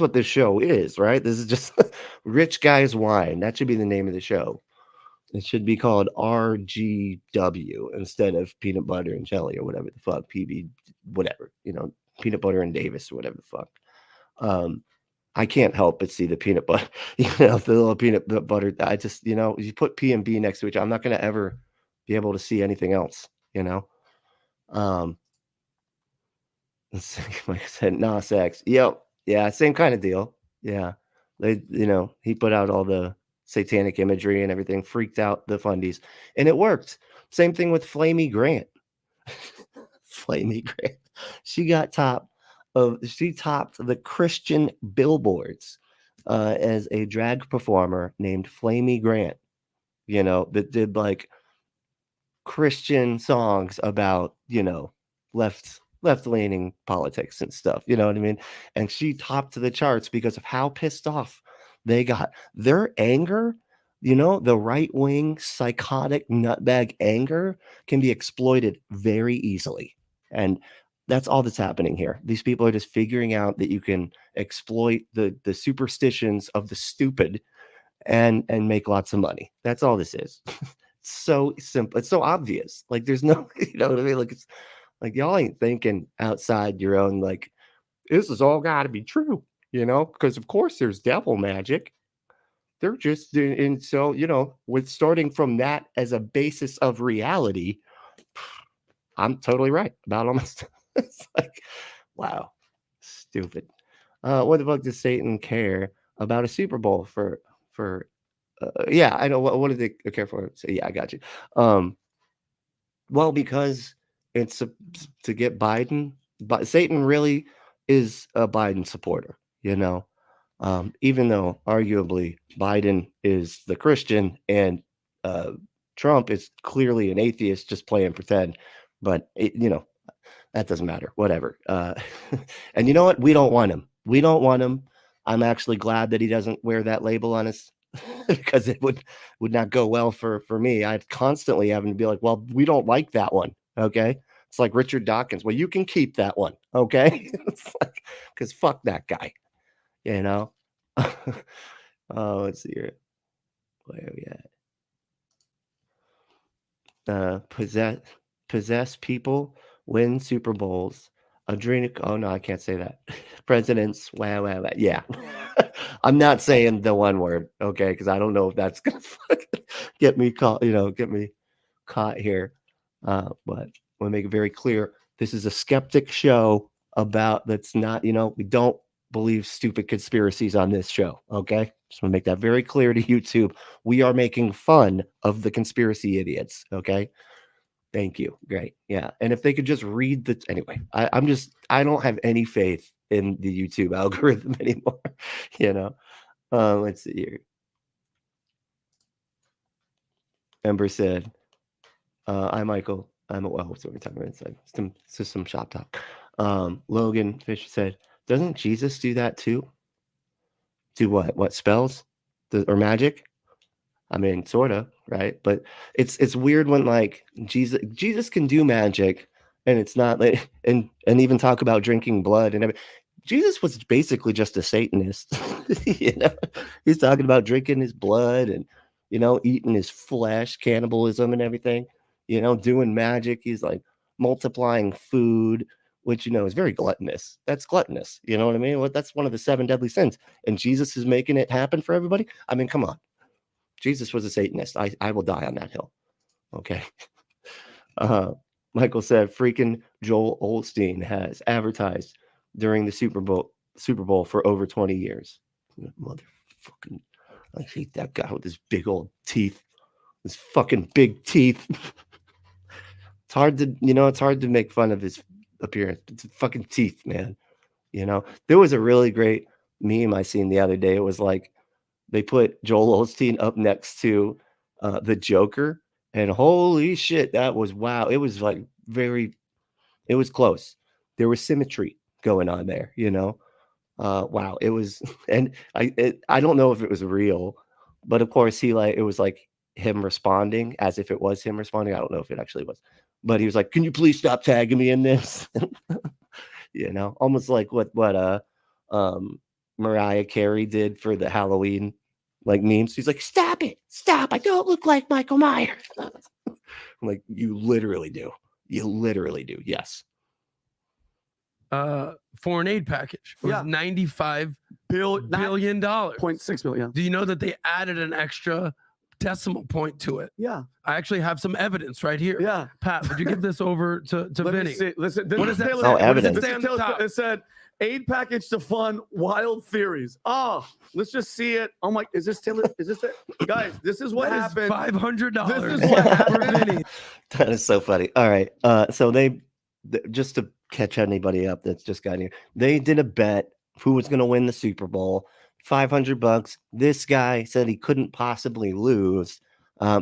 what this show is, right? This is just rich guys whine. That should be the name of the show. It should be called RGW instead of Peanut Butter and Jelly or whatever the fuck, PB, whatever, you know, Peanut Butter and Davis or whatever the fuck. I can't help but see the peanut butter, you know, the little peanut butter. I just, you know, you put P and B next to each other, I'm not going to ever be able to see anything else, you know. Like I said, nah, sex. Yep. Yeah, same kind of deal. Yeah. You know, he put out all the satanic imagery and everything, freaked out the fundies, and it worked. Same thing with Flamey Grant. Flamey Grant. She topped the Christian billboards as a drag performer named Flamey Grant, you know, that did like Christian songs about, you know, left-leaning politics and stuff, you know what I mean? And she topped the charts because of how pissed off they got. Their anger, you know, the right-wing psychotic nutbag anger can be exploited very easily. And that's all that's happening here. These people are just figuring out that you can exploit the superstitions of the stupid and make lots of money. That's all this is. It's so simple. It's so obvious. Like there's no, you know what I mean? Like it's like y'all ain't thinking outside your own, like, this is all gotta be true, you know, because of course there's devil magic. They're just and so, you know, with starting from that as a basis of reality, I'm totally right about all my stuff. It's like, wow, stupid. What the fuck does Satan care about a Super Bowl for yeah, I know. What did they care for? So yeah, I got you. Well, because it's to get Biden, but Satan really is a Biden supporter, you know, even though arguably Biden is the Christian and Trump is clearly an atheist, just playing pretend. But you know, that doesn't matter. Whatever. And you know what? We don't want him. We don't want him. I'm actually glad that he doesn't wear that label on his because it would not go well for me. I'd constantly having to be like, well, we don't like that one. Okay. It's like Richard Dawkins. Well, you can keep that one. Okay. It's like, because fuck that guy, you know? Oh, let's see here. Where are we at? Possess people, win Super Bowls, drink. Oh no, I can't say that. Presidents. Wow. Yeah. I'm not saying the one word, okay? Because I don't know if that's gonna get me caught. Get me caught here. But I want to make it very clear: this is a skeptic show about. That's not. We don't believe stupid conspiracies on this show. Okay, just want to make that very clear to YouTube. We are making fun of the conspiracy idiots. Okay. Thank you. Great. Yeah. And if they could just read anyway, I don't have any faith in the YouTube algorithm anymore. Let's see here. Ember said, I'm Michael. I'm so we're talking about some shop talk. Logan Fisher said, doesn't Jesus do that too? Do what? What, spells? Or magic? I mean, sort of, right? But it's weird when like Jesus can do magic, and it's not like and even talk about drinking blood and everything. Jesus was basically just a Satanist. He's talking about drinking his blood and eating his flesh, cannibalism and everything. Doing magic. He's like multiplying food, which is very gluttonous. That's gluttonous. You know what I mean? Well, that's one of the 7 deadly sins, and Jesus is making it happen for everybody. I mean, come on. Jesus was a Satanist. I will die on that hill. Okay. Michael said, freaking Joel Osteen has advertised during the Super Bowl for over 20 years. Motherfucking, I hate that guy with his big old teeth. His fucking big teeth. It's hard to make fun of his appearance. It's fucking teeth, man. There was a really great meme I seen the other day. It was like, they put Joel Osteen up next to the Joker, and holy shit, that was wow. It was like it was close. There was symmetry going on there, wow. It was, and I don't know if it was real, but of course it was like him responding as if it was him responding. I don't know if it actually was, but he was like, "Can you please stop tagging me in this?" Almost like what Mariah Carey did for the Halloween memes. He's like, stop it, stop, I don't look like Michael Myers. I'm like, you literally do, yes. Foreign aid package was $95 billion. $0.6 billion. Do you know that they added an extra decimal point to it? Yeah. I actually have some evidence right here. Yeah. Pat, would you give this over to Vinny? Listen, what is that? Evidence. It said aid package to fund wild theories. Oh, let's just see it. Oh my, is this Taylor? Is this it? Guys, this is what happened. $500. This is what happened. Vinny. That is so funny. All right. So they just to catch anybody up that's just got here, they did a bet who was going to win the Super Bowl. $500. This guy said he couldn't possibly lose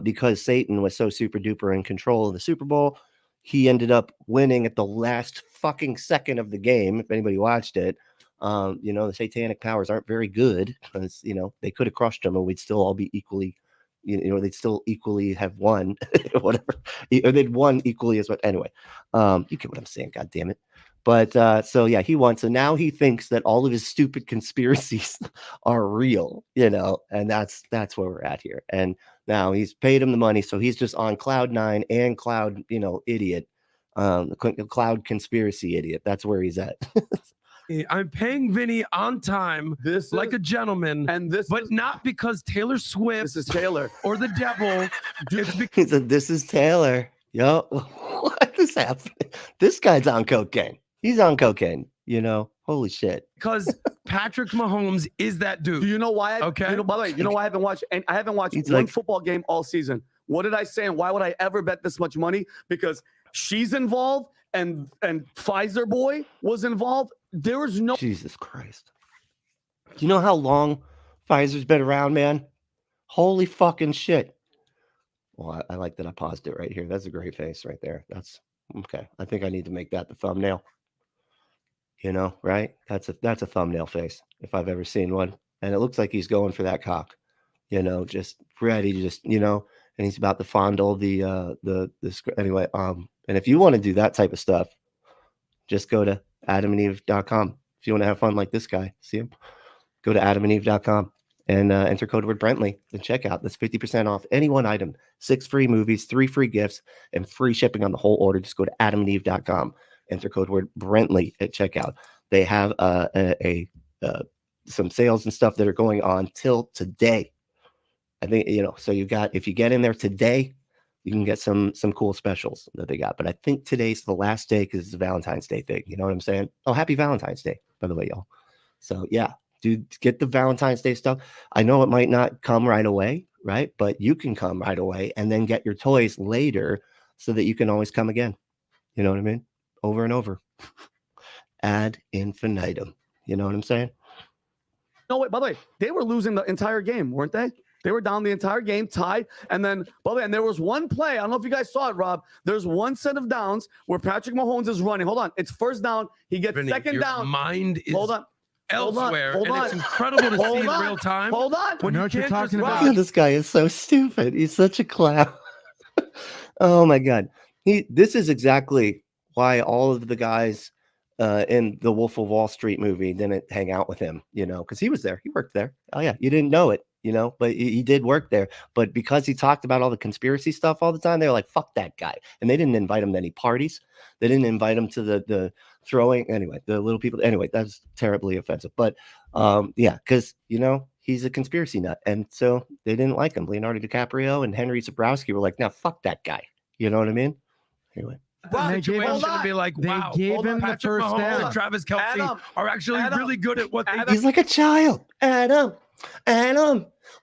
because Satan was so super duper in control of the Super Bowl. He ended up winning at the last fucking second of the game. If anybody watched it, the satanic powers aren't very good because, they could have crushed him and we'd still all be equally, they'd still equally have won, whatever, or they'd won equally as much. Anyway, you get what I'm saying. God damn it. But so yeah, he won. So now he thinks that all of his stupid conspiracies are real, and that's where we're at here. And now he's paid him the money, so he's just on cloud 9 and cloud, idiot, cloud conspiracy idiot. That's where he's at. I'm paying Vinny on time, like a gentleman, but not because Taylor Swift. This is Taylor or the devil. He said, "This is Taylor." Yo, what is happening? This guy's on cocaine. He's on cocaine, Holy shit. Because Patrick Mahomes is that dude. Do you know why? Okay. By the way, you know why I haven't watched? And I haven't watched one football game all season. What did I say? And why would I ever bet this much money? Because she's involved, and Pfizer boy was involved. There was no. Jesus Christ. Do you know how long Pfizer's been around, man? Holy fucking shit. Well, I like that I paused it right here. That's a great face right there. That's okay. I think I need to make that the thumbnail. You know, right? That's a thumbnail face if I've ever seen one. And it looks like he's going for that cock, you know, just ready to just, you know, and he's about to fondle the anyway. And if you want to do that type of stuff, just go to adamandeve.com. If you want to have fun like this guy, see him, go to adamandeve.com and enter code word Brentley and check out. That's 50% off any one item, 6 free movies, 3 free gifts, and free shipping on the whole order. Just go to adamandeve.com, enter code word Brentley at checkout. They have some sales and stuff that are going on till today. I think, you know, so you got, if you get in there today, you can get some cool specials that they got. But I think today's the last day because it's a Valentine's Day thing. You know what I'm saying? Oh, happy Valentine's Day, by the way, y'all. So yeah, dude, get the Valentine's Day stuff. I know it might not come right away, right? But you can come right away and then get your toys later so that you can always come again. You know what I mean? Over and over. Ad infinitum. You know what I'm saying? No, wait, by the way, they were losing the entire game, weren't they? They were down the entire game, tied. And then, by the way, and there was one play. I don't know if you guys saw it, Rob. There's one set of downs where Patrick Mahomes is running. Hold on. It's first down. He gets second down. Mind is hold on. Elsewhere. Hold on. It's incredible to see in real time. Hold on. You know what you're talking about? This guy is so stupid. He's such a clown. Oh, my God. This is exactly why all of the guys in the Wolf of Wall Street movie didn't hang out with him, you know, because he was there. He worked there. Oh, yeah. You didn't know it, you know, but he did work there. But because he talked about all the conspiracy stuff all the time, they were like, fuck that guy. And they didn't invite him to any parties. They didn't invite him to the throwing. Anyway, the little people. Anyway, that's terribly offensive. But yeah, because, you know, he's a conspiracy nut. And so they didn't like him. Leonardo DiCaprio and Henry Zabrowski were like, no, fuck that guy. You know what I mean? Anyway. They gave him, be like, wow, they gave him Patrick the first Mahomes down. and Travis Kelce are actually really good at what they do. He's like a child. Adam,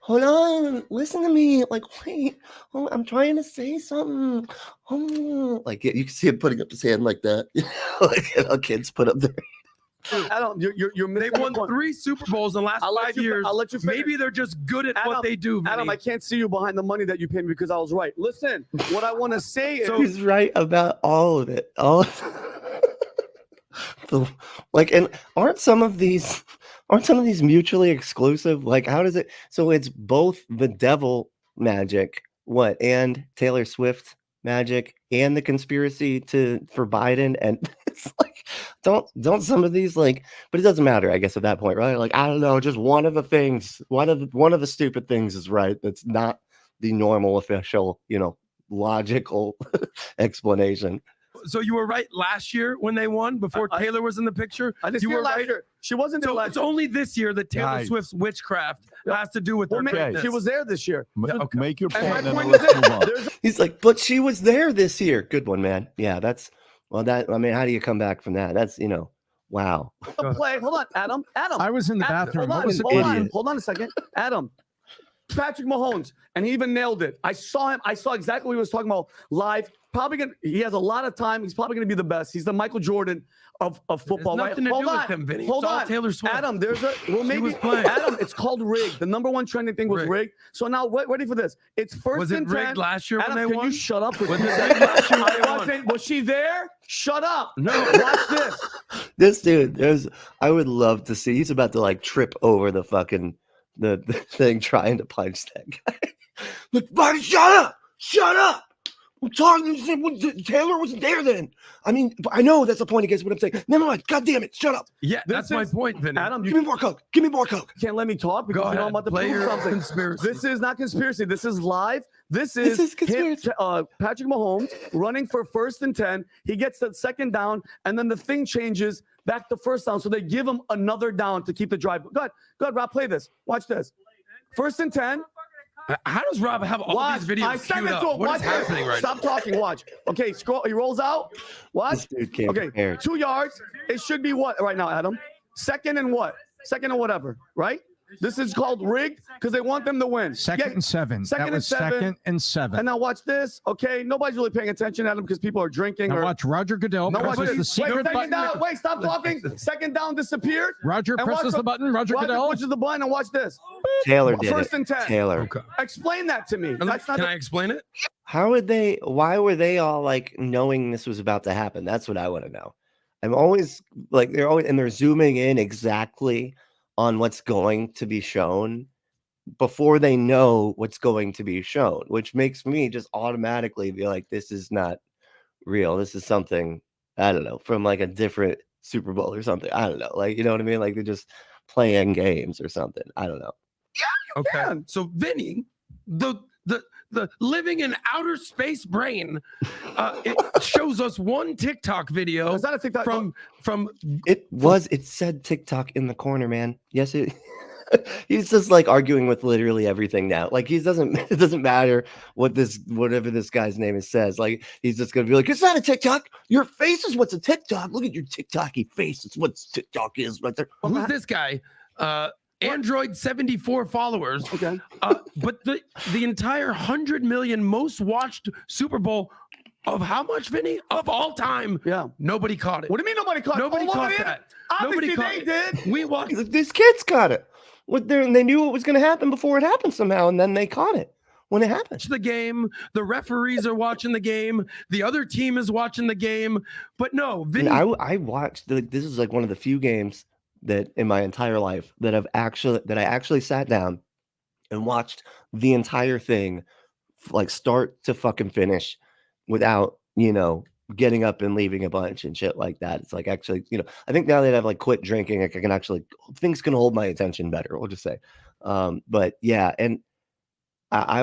hold on. Listen to me. Like, wait, I'm trying to say something. Like, you can see him putting up his hand like that. Like, you know, kids put up their. Adam, you're missing. They won 3 Super Bowls in the last 5 years. I'll let you finish. Maybe they're just good at what they do. Vinny. Adam, I can't see you behind the money that you paid me because I was right. Listen, what I want to say is he's right about all of it. All like, and aren't some of these mutually exclusive? Like, how does it? So it's both the devil magic, and Taylor Swift magic, and the conspiracy for Biden, and it's like, don't some of these, like, but it doesn't matter, I guess, at that point, right? Like, I don't know, just one of the stupid things is right. That's not the normal official, you know, logical explanation. So you were right last year when they won, before Taylor was in the picture. You were right. She wasn't there last It's only this year that Taylor Swift's witchcraft has to do with her greatness. She was there this year. Okay. Make your point, and then point let's move on. He's like, but she was there this year. Good one, man. Yeah, I mean, how do you come back from that? That's, you know, wow. Play. Hold on, Adam. I was in the bathroom. Hold on a second. Adam. Patrick Mahomes, and he even nailed it. I saw him. I saw exactly what he was talking about live. He has a lot of time. He's probably going to be the best. He's the Michael Jordan of football. There's nothing to do with him, Vinny. Hold on, Taylor Swift. Adam. Maybe Adam. It's called rigged. The number one trending thing was rigged. So now, ready for this? It's first and 10. Was it rigged last year Adam, when they won? Can you shut up? Was it rigged last year when they won? Was she there? Shut up. No. Watch this. This dude, I would love to see. He's about to like trip over the fucking the thing trying to punch that guy. Look, buddy, shut up. I'm talking. Taylor wasn't there then. I mean, I know that's the point against what I'm saying. Never mind. God damn it. Shut up. Yeah, that's my point, Vinny. Adam, give me more coke. You can't let me talk because you know I'm about to prove something. Conspiracy. This is not conspiracy. This is live. This is Patrick Mahomes running for first and 10. He gets the second down, and then the thing changes back to first down. So they give him another down to keep the drive. Go ahead, Rob, play this. Watch this. First and 10. How does Rob have all these videos queued up? What is happening right now? Stop talking. Watch. Okay, scroll. He rolls out. Watch. This dude can't prepare. 2 yards. It should be what right now, Adam? Second and what? Second and whatever, right? This is called rigged because they want them to win. Second and 7. Second and 7. And now watch this. Okay, nobody's really paying attention, Adam, because people are drinking. Now watch Roger Goodell presses the secret button. Wait, stop talking. Second down disappeared. Roger presses the button. Roger Goodell pushes the button, and watch this. Taylor did First and 10. Taylor. Okay. Explain that to me. Can I explain it? Why were they all like knowing this was about to happen? That's what I want to know. I'm always like they're zooming in exactly on what's going to be shown before they know what's going to be shown, which makes me just automatically be like, this is not real. This is something, I don't know, from like a different Super Bowl or something. I don't know. Like, you know what I mean? Like they're just playing games or something. I don't know. Yeah. Okay. So Vinny, the living in outer space brain, it shows us one TikTok video. Is that a TikTok from? It said TikTok in the corner, man. Yes, it. He's just like arguing with literally everything now. Like it doesn't matter whatever this guy's name is says. Like he's just gonna be like, it's not a TikTok. Your face is what's a TikTok. Look at your TikToky face. It's what TikTok is right there. Who's this guy? Android 74 followers. Okay. But the entire 100 million most watched Super Bowl of how much, Vinny? Of all time. Yeah. Nobody caught it. What do you mean nobody caught it? Nobody caught that. Obviously Nobody caught they it. did. We watched. These kids caught it. They knew what was going to happen before it happened somehow, and then they caught it when it happened. The game, the referees are watching the game, the other team is watching the game, but no, Vinny. And I watched. This is like one of the few games that in my entire life that I actually sat down and watched the entire thing, like start to fucking finish, without getting up and leaving a bunch and shit like that. It's like actually, I think now that I've like quit drinking, I can actually, things can hold my attention better. We'll just say, but yeah, and I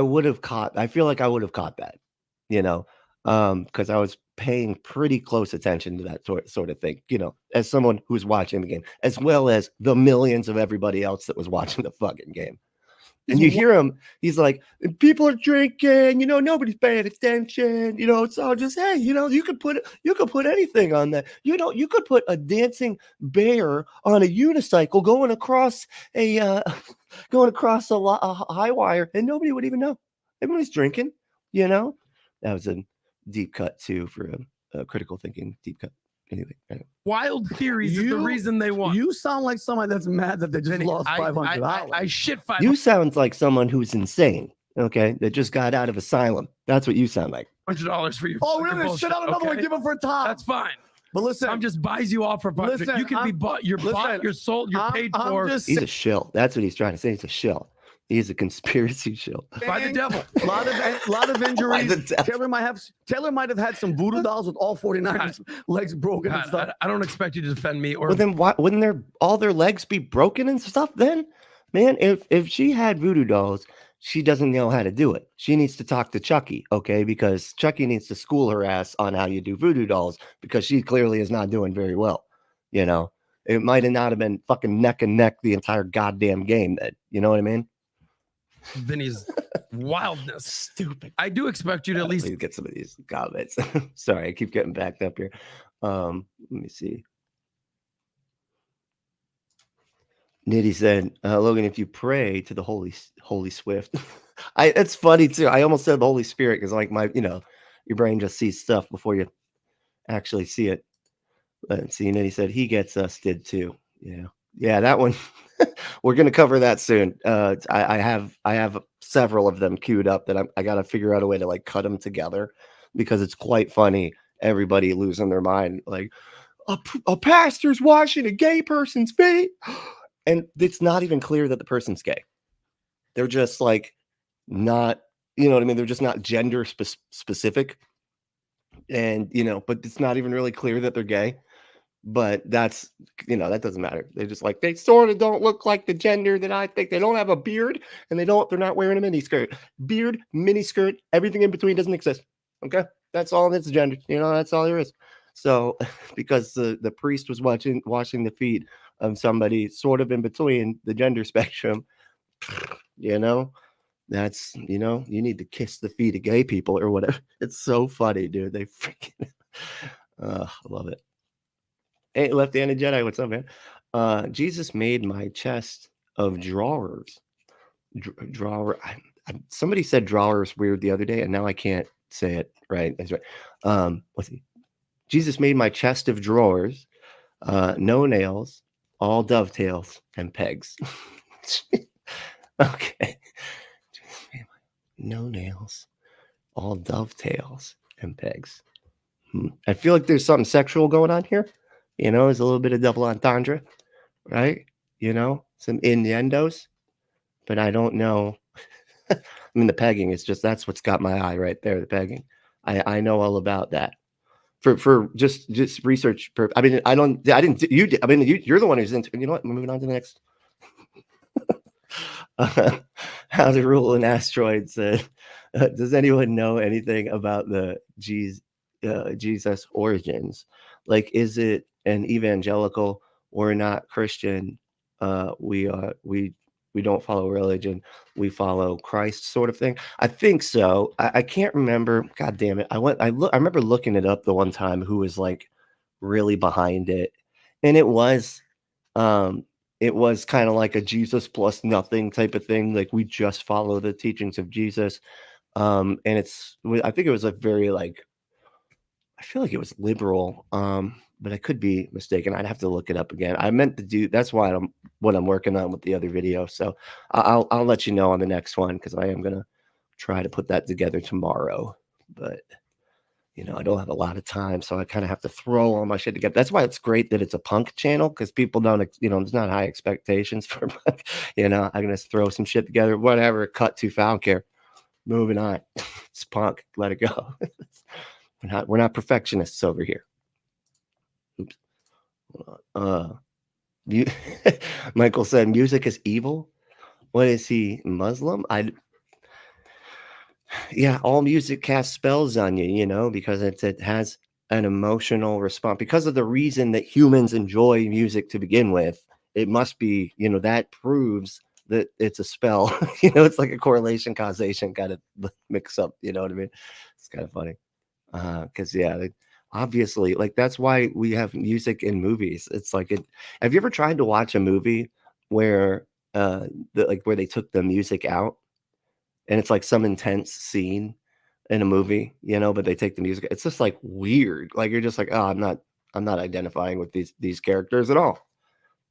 feel like I would have caught that, because I was paying pretty close attention to that sort of thing, as someone who's watching the game, as well as the millions of everybody else that was watching the fucking game. And you hear him, he's like, people are drinking, nobody's paying attention, it's all just, hey, you could put anything on that. You could put a dancing bear on a unicycle going across a high wire and nobody would even know. Everybody's drinking, That was a deep cut too for a critical thinking deep cut. Anyway. Wild theories is the reason they won. You sound like somebody that's mad that they just lost $500. I shit $500. You sound like someone who's insane, okay, that just got out of assailum. That's what you sound like. $100 for your. Oh, we're gonna shit out another one. Give it for a top. That's fine. But listen, I'm just buys you off for $500. Listen, You can be bought. You're bought. You're sold. You're paid for. He's a shill. That's what he's trying to say. He's a shill. He's a conspiracy shill. By the devil. A lot of injuries. Taylor might have had some voodoo dolls with all 49ers legs broken and stuff. I don't expect you to defend me. Or well, then why wouldn't all their legs be broken and stuff? Then, man, if she had voodoo dolls, she doesn't know how to do it. She needs to talk to Chucky, okay? Because Chucky needs to school her ass on how you do voodoo dolls because she clearly is not doing very well. It might have not have been fucking neck and neck the entire goddamn game. Then, you know what I mean? Vinny's wildness. Stupid. I do expect you to at least get some of these comments. Sorry, I keep getting backed up here. Let me see. Nitty said, Logan, if you pray to the Holy Swift, it's funny too. I almost said the Holy Spirit because like your brain just sees stuff before you actually see it. Let's see. Nitty said he gets us did too. Yeah, that one. We're gonna cover that soon. I have several of them queued up that I gotta figure out a way to like cut them together because it's quite funny. Everybody losing their mind, like a pastor's washing a gay person's feet, and it's not even clear that the person's gay. They're just like not, you know what I mean? They're just not gender specific, and but it's not even really clear that they're gay. But that's, that doesn't matter. They're just like, they sort of don't look like the gender that I think. They don't have a beard and they're not wearing a mini skirt. Beard, mini skirt, everything in between doesn't exist. Okay. That's all that's gender. That's all there is. So because the priest was washing the feet of somebody sort of in between the gender spectrum, that's, you need to kiss the feet of gay people or whatever. It's so funny, dude. They freaking, I love it. Hey, left-handed Jedi, what's up, man? Jesus made my chest of drawers. Somebody said drawers weird the other day, and now I can't say it right. That's right. Let's see. Jesus made my chest of drawers, no nails, all dovetails and pegs. Okay. No nails, all dovetails and pegs. I feel like there's something sexual going on here. You know, there's a little bit of double entendre, right? You know, some innuendos, but I don't know. I mean, the pegging is just that's what's got my eye right there. The pegging, I know all about that. For just research. I mean, I didn't. You did. I mean, you're the one who's into. You know what? Moving on to the next. How to Rule an Asteroid said, does anyone know anything about the Jesus origins? Like, is it an evangelical or not Christian? We don't follow religion. We follow Christ sort of thing. I think so. I can't remember. God damn it. I remember looking it up the one time who was like really behind it. And it was kind of like a Jesus plus nothing type of thing. Like we just follow the teachings of Jesus. And I think it was a very like, I feel like it was liberal. But I could be mistaken. I'd have to look it up again. I meant to do, that's why what I'm working on with the other video. So I'll let you know on the next one, because I am going to try to put that together tomorrow. But you know, I don't have a lot of time, so I kind of have to throw all my shit together. That's why it's great that it's a punk channel, because people don't, you know, there's not high expectations for, you know, I'm going to throw some shit together, whatever, cut to, I don't care. Moving on. It's punk. Let it go. We're not perfectionists over here. Oops. Michael said music is evil. What is he, Muslim? Yeah, all music casts spells on you, you know, because it has an emotional response. Because of the reason that humans enjoy music to begin with, it must be, you know, that proves that it's a spell. You know, it's like a correlation causation kind of mix up, you know what I mean? It's kind of funny. Because obviously, like that's why we have music in movies. It's like have you ever tried to watch a movie where where they took the music out? And it's like some intense scene in a movie, you know, but they take the music. It's just like weird. Like you're just like, oh, I'm not identifying with these characters at all.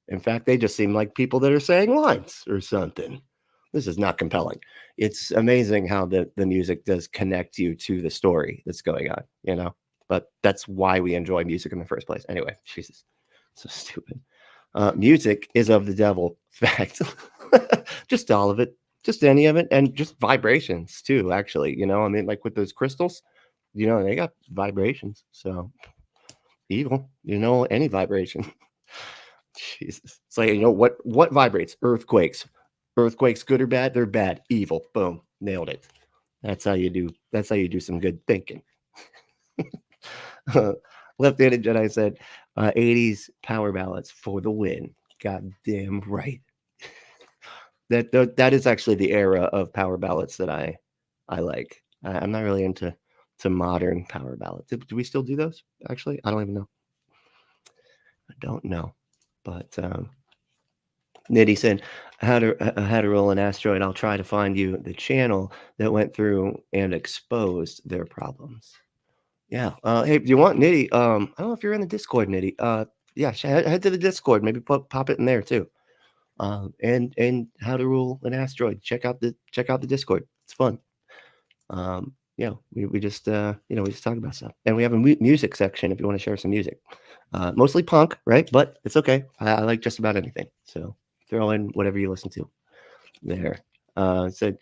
In fact, they just seem like people that are saying lines or something. This is not compelling. It's amazing how the music does connect you to the story that's going on, you know. But that's why we enjoy music in the first place. Anyway, Jesus, so stupid. Music is of the devil. Fact. Just all of it. Just any of it, and just vibrations too, actually, you know, I mean, like with those crystals, you know, they got vibrations, so evil, you know, any vibration. Jesus, it's like, you know, what vibrates? Earthquakes, good or bad? They're bad. Evil. Boom, nailed it. That's how you do some good thinking. Left-handed Jedi said 80s power ballads for the win. Goddamn right. That is actually the era of power ballads that I like. I'm not really into modern power ballads. Do we still do those? Actually, I don't even know. I don't know. But Nitty said, how to Roll an Asteroid. I'll try to find you the channel that went through and exposed their problems. Yeah. Hey, do you want Nitty? I don't know if you're in the Discord, Nitty. Yeah, head to the Discord. Maybe pop it in there too. And How to Rule an Asteroid. Check out the Discord. It's fun. Yeah, we just we just talk about stuff, and we have a music section if you want to share some music. Mostly punk, right? But it's okay. I like just about anything. So throw in whatever you listen to there. Said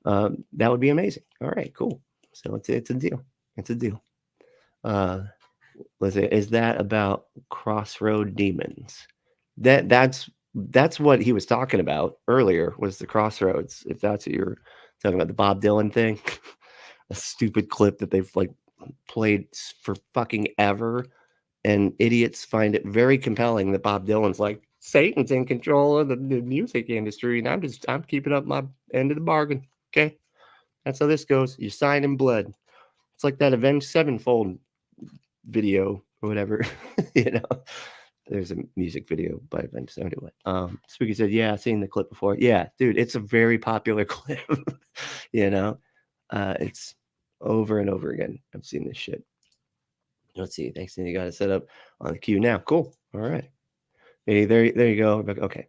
that would be amazing. All right, cool. So it's a deal. It's a deal. Is that about Crossroad Demons? That's what he was talking about earlier, was the Crossroads. If that's what you're talking about, the Bob Dylan thing, a stupid clip that they've like played for fucking ever, and idiots find it very compelling that Bob Dylan's like, Satan's in control of the music industry, and I'm keeping up my end of the bargain. Okay, that's how this goes. You sign in blood. It's like that Avenged Sevenfold video or whatever, you know. There's a music video by Avenged Sevenfold. Spooky said, yeah, I've seen the clip before. Yeah, dude, it's a very popular clip. You know, it's over and over again. I've seen this shit. Let's see. Thanks. You got it set up on the queue now. Cool. All right. Hey, there you go, Rebecca. Okay.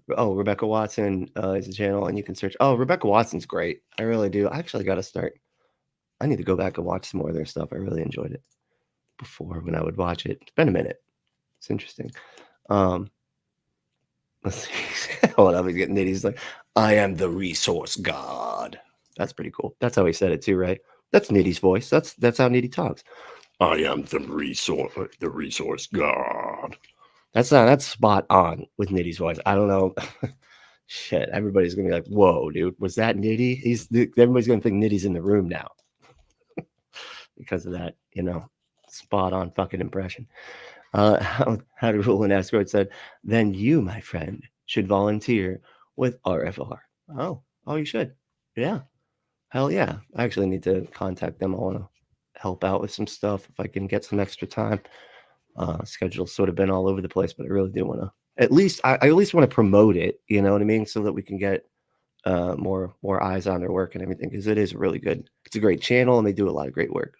Rebecca Watson is the channel, and you can search. Oh, Rebecca Watson's great. I really do. I actually got to start. I need to go back and watch some more of their stuff. I really enjoyed it before when I would watch it. It's been a minute. It's interesting. Let's see. Hold on, he's getting nitty. He's like, I am the resource god. That's pretty cool. That's how he said it too, right? That's Nitty's voice. That's how Nitty talks. I am the resource god. That's spot on with Nitty's voice. I don't know. Shit, everybody's gonna be like, whoa, dude, was that Nitty? Everybody's gonna think Nitty's in the room now. Because of that, spot on fucking impression. How to rule an escort said, then you, my friend, should volunteer with RFR. Oh, you should. Yeah. Hell yeah. I actually need to contact them. I want to help out with some stuff if I can get some extra time. Schedule's sort of been all over the place, but I really do want to I at least want to promote it, you know what I mean? So that we can get more eyes on their work and everything, because it is really good. It's a great channel and they do a lot of great work.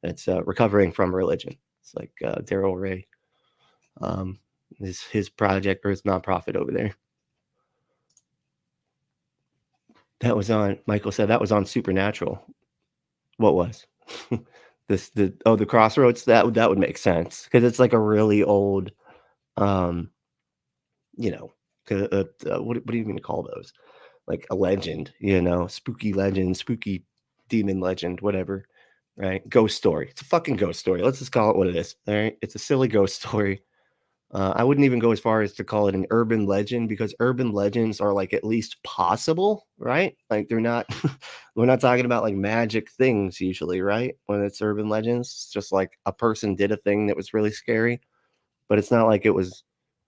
It's recovering from religion. It's like Daryl Ray, his project or his nonprofit over there. That was on. Michael said that was on Supernatural. What was the Crossroads? That would make sense because it's like a really old, what do you even call those? Like a legend, spooky legend, spooky demon legend, whatever. Right? Ghost story. It's a fucking ghost story. Let's just call it what it is. All right. It's a silly ghost story. I wouldn't even go as far as to call it an urban legend because urban legends are like at least possible, right? Like they're not, we're not talking about like magic things usually, right? When it's urban legends, it's just like a person did a thing that was really scary, but it's not like it was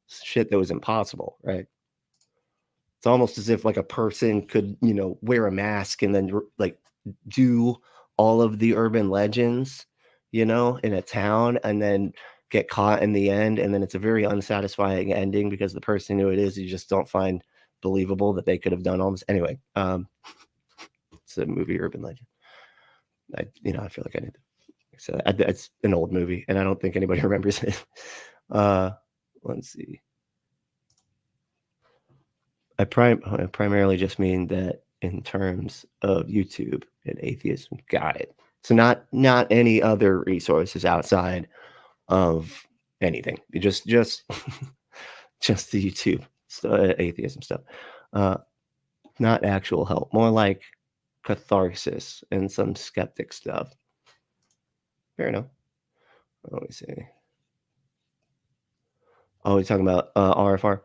shit that was impossible, right? It's almost as if like a person could, wear a mask and then like do all of the urban legends, in a town and then get caught in the end. And then it's a very unsatisfying ending because the person who it is, you just don't find believable that they could have done all this. Anyway, it's a movie, Urban Legend. I feel like I need to. So it's an old movie and I don't think anybody remembers it. Let's see. I primarily just mean that in terms of YouTube and Atheism Guide. So not any other resources outside of anything. Just the YouTube atheism stuff. Not actual help. More like catharsis and some skeptic stuff. Fair enough. Let me see. Oh, we're talking about RFR.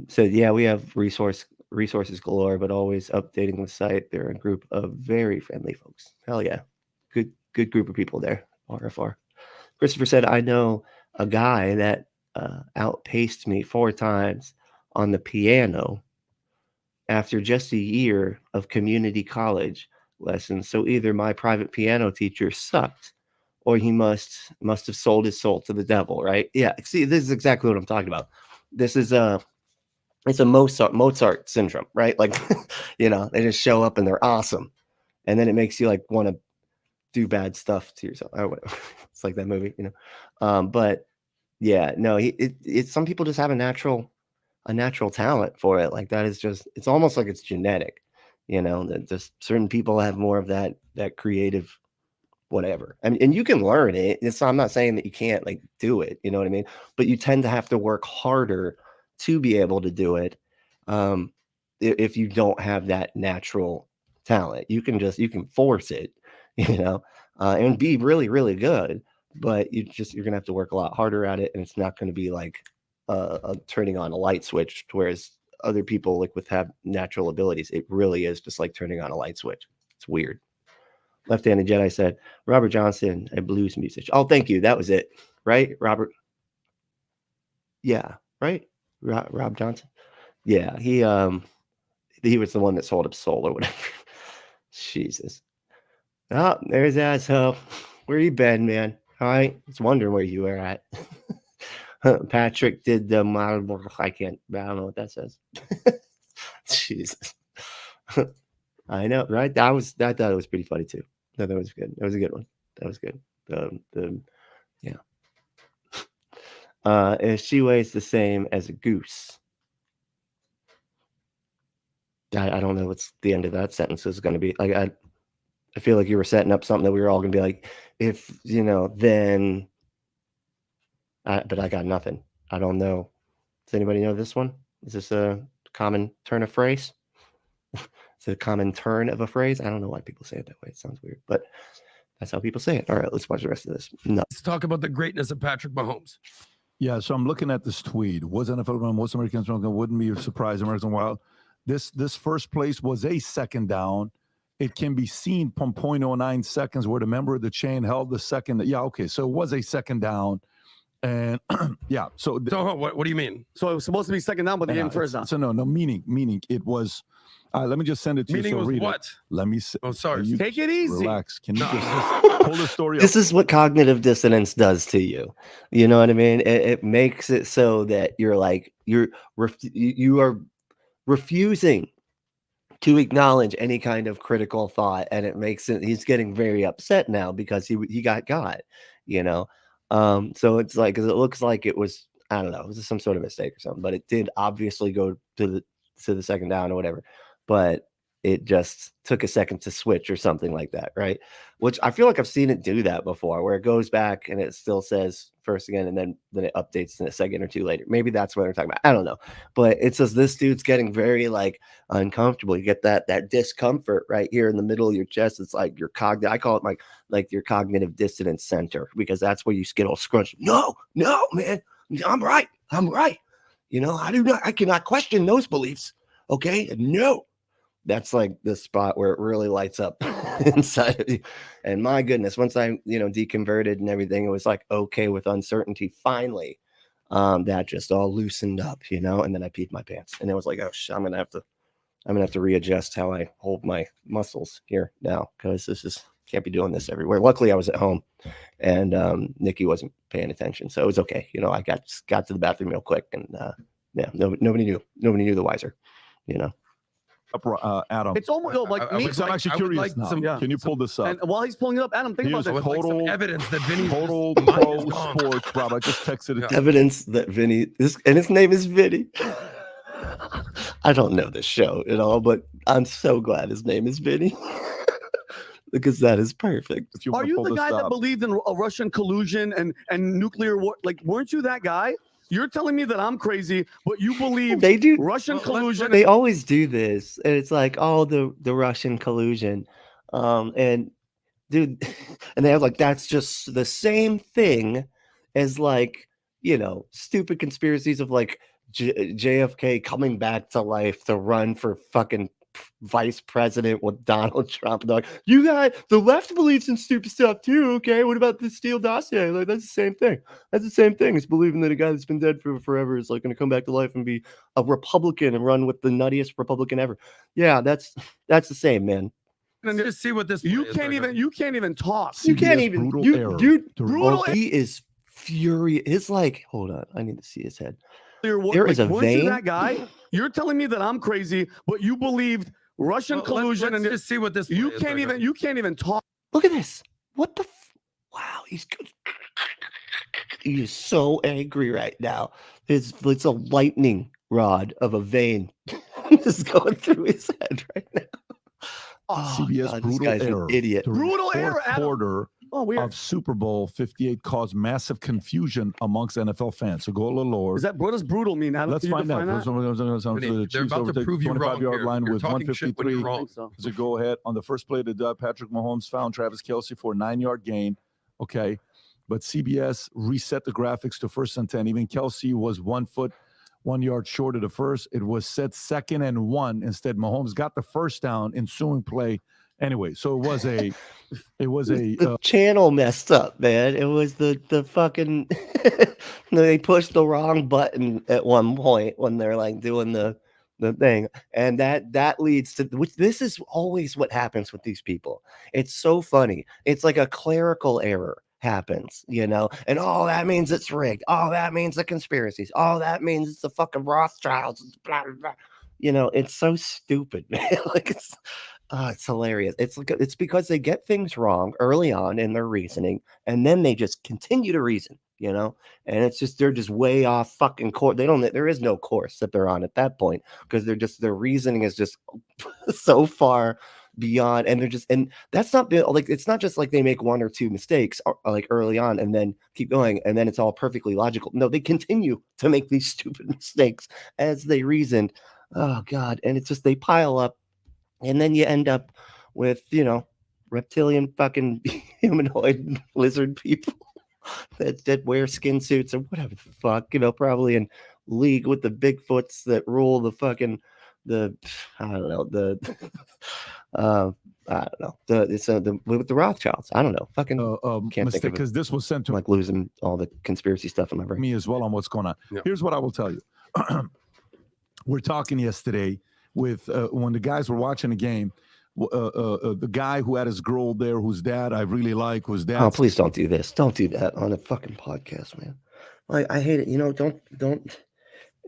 So yeah, we have resources galore, but always updating the site. They're a group of very friendly folks. Hell yeah. Good group of people there. RFR. Christopher said, I know a guy that outpaced me 4 times on the piano after just a year of community college lessons. So either my private piano teacher sucked or he must have sold his soul to the devil, right? Yeah, see, this is exactly what I'm talking about. This is it's a Mozart syndrome, right? Like, they just show up and they're awesome. And then it makes you like want to do bad stuff to yourself or whatever. It's like that movie, but yeah, no, it's some people just have a natural talent for it. Like that is just, it's almost like it's genetic, that just certain people have more of that creative whatever. I mean, and you can learn it. I'm not saying that you can't like do it, you know what I mean? But you tend to have to work harder to be able to do it. If you don't have that natural talent, you can force it, and be really, really good, but you're gonna have to work a lot harder at it, and it's not going to be like turning on a light switch. Whereas other people like have natural abilities, it really is just like turning on a light switch. It's weird. Left-handed Jedi said, Robert Johnson, a blues musician. Oh, thank you. That was it, right, Robert? Yeah, right. Rob Johnson. Yeah, he was the one that sold his soul or whatever. Jesus. Oh, there's asshole. Where you been, man? All right. I was wondering where you were at. Patrick did the model. I don't know what that says. Jesus. I know, right? I thought it was pretty funny too. That was good. That was a good one. That was good. Yeah. If she weighs the same as a goose. I don't know what's the end of that sentence is going to be. Like, I feel like you were setting up something that we were all going to be like, if, then but I got nothing. I don't know. Does anybody know this one? Is this a common turn of phrase? It's a common turn of a phrase. I don't know why people say it that way. It sounds weird, but that's how people say it. All right, let's watch the rest of this. No. Let's talk about the greatness of Patrick Mahomes. Yeah, so I'm looking at this tweet. Was NFL run? Most Americans wouldn't be surprised. American Wild. This first place was a second down. It can be seen from 0.09 seconds where the member of the chain held the second. Yeah, okay, so it was a second down. And yeah, so what do you mean? So it was supposed to be second down, but they gave him first down. So no, meaning it was. Let me just send it to meaning you. So was read what? It. Let me. Oh, sorry. Take it easy. Relax. Can you just pull the story? This is what cognitive dissonance does to you. You know what I mean? It makes it so that you're like you are refusing to acknowledge any kind of critical thought, and it makes it. He's getting very upset now because he got. You know. So it's like, because it looks like it was, I don't know, it was some sort of mistake or something, but it did obviously go to the second down or whatever, but it just took a second to switch or something like that, right? Which I feel like I've seen it do that before, where it goes back and it still says first again, and then it updates in a second or two later. Maybe that's what they're talking about. I don't know, but it says this dude's getting very like uncomfortable. You get that discomfort right here in the middle of your chest. It's like your I call it like your cognitive dissonance center, because that's where you get all scrunched. No, man, I'm right. You know, I cannot question those beliefs. Okay, no. That's like the spot where it really lights up inside of you. And my goodness, once I, deconverted and everything, it was like, okay with uncertainty. Finally, that just all loosened up, and then I peed my pants, and it was like, oh, I'm going to have to readjust how I hold my muscles here now, because can't be doing this everywhere. Luckily I was at home, and Nikki wasn't paying attention. So it was okay. I got to the bathroom real quick, and nobody knew the wiser, Adam. It's almost like me. I'm actually curious now. Can you pull this up? And while he's pulling it up, Adam, think about this. Total like evidence that Vinny total pro sports, Rob. I just texted it to you. Evidence that Vinny and his name is Vinny. I don't know this show at all, but I'm so glad his name is Vinny. Because that is perfect. Are you the guy that believed in a Russian collusion and nuclear war? Like, weren't you that guy? You're telling me that I'm crazy, but you believe they do Russian collusion. They always do this, and it's like, oh, the Russian collusion, and dude, and they're like, that's just the same thing as like, stupid conspiracies of like JFK coming back to life to run for fucking vice president with Donald Trump. Like, you guys, the left believes in stupid stuff too. Okay, what about the Steele dossier? Like, that's the same thing. That's the same thing as believing that a guy that's been dead for forever is like going to come back to life and be a Republican and run with the nuttiest Republican ever. Yeah, that's the same, man. And just see what this. You can't even talk. You can't even. Dude, brutal. He is furious. It's like, hold on, I need to see his head. There is a vein. You that guy? You're telling me that I'm crazy, but you believed Russian collusion. Let's just see what this. You can't even talk. Look at this. What the? Wow, he's good. He is so angry right now. It's a lightning rod of a vein just going through his head right now. Oh, CBS God, brutal error. An idiot. Brutal error. Quarter of Super Bowl 58 caused massive confusion amongst NFL fans. So go a little lower. What does brutal mean? Let's find out. They're about to prove you wrong. 25-yard line You're with 153. So Go ahead. On the first play of the dub, Patrick Mahomes found Travis Kelce for a 9-yard gain. Okay. But CBS reset the graphics to 1st and 10. Even Kelce was 1 foot, 1 yard short of the first. It was set 2nd and 1. Instead, Mahomes got the first down, ensuing play. Anyway, so it was a channel messed up, man. It was the fucking they pushed the wrong button at one point when they're like doing the thing, and that leads to which this is always what happens with these people. It's so funny. It's like a clerical error happens, and that means it's rigged. That means the conspiracies. That means it's the fucking Rothschilds. Blah, blah, blah. It's so stupid, man. Like it's hilarious. It's because they get things wrong early on in their reasoning, and then they just continue to reason, and it's just they're just way off fucking course. There is no course that they're on at that point, because their reasoning is just so far beyond, and they're just, and that's not like, it's not just like they make one or two mistakes like early on and then keep going and then it's all perfectly logical. No, they continue to make these stupid mistakes as they reasoned. Oh God. And it's just, they pile up and then you end up with, reptilian fucking humanoid lizard people that wear skin suits or whatever the fuck, probably in league with the Bigfoots that rule the fucking I don't know, with the Rothschilds. I don't know. Fucking can't mistake, think of it. because this was sent to I'm like losing all the conspiracy stuff in my brain. me as well on what's going on. Yeah. Here's what I will tell you. We're talking yesterday with when the guys were watching the game. The guy who had his girl there, whose dad I really like, whose dad. Oh, please don't do this. Don't do that on a fucking podcast, man. I hate it. Don't.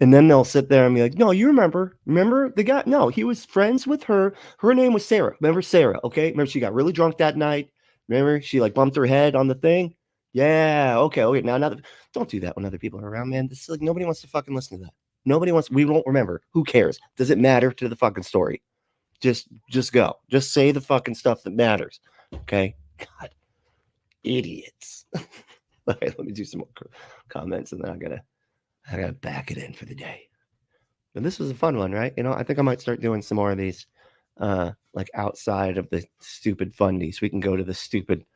And then they'll sit there and be like, no, you remember the guy? No, he was friends with her. Her name was Sarah. Remember Sarah? Okay. Remember she got really drunk that night. Remember she like bumped her head on the thing. Yeah. Okay. Now, don't do that when other people are around, man. This is like, nobody wants to fucking listen to that. We won't remember. Who cares? Does it matter to the fucking story? Just go. Just say the fucking stuff that matters. Okay. God, idiots. All right, let me do some more comments and then I gotta back it in for the day. And this was a fun one, right? I think I might start doing some more of these, like outside of the stupid fundies. We can go to the stupid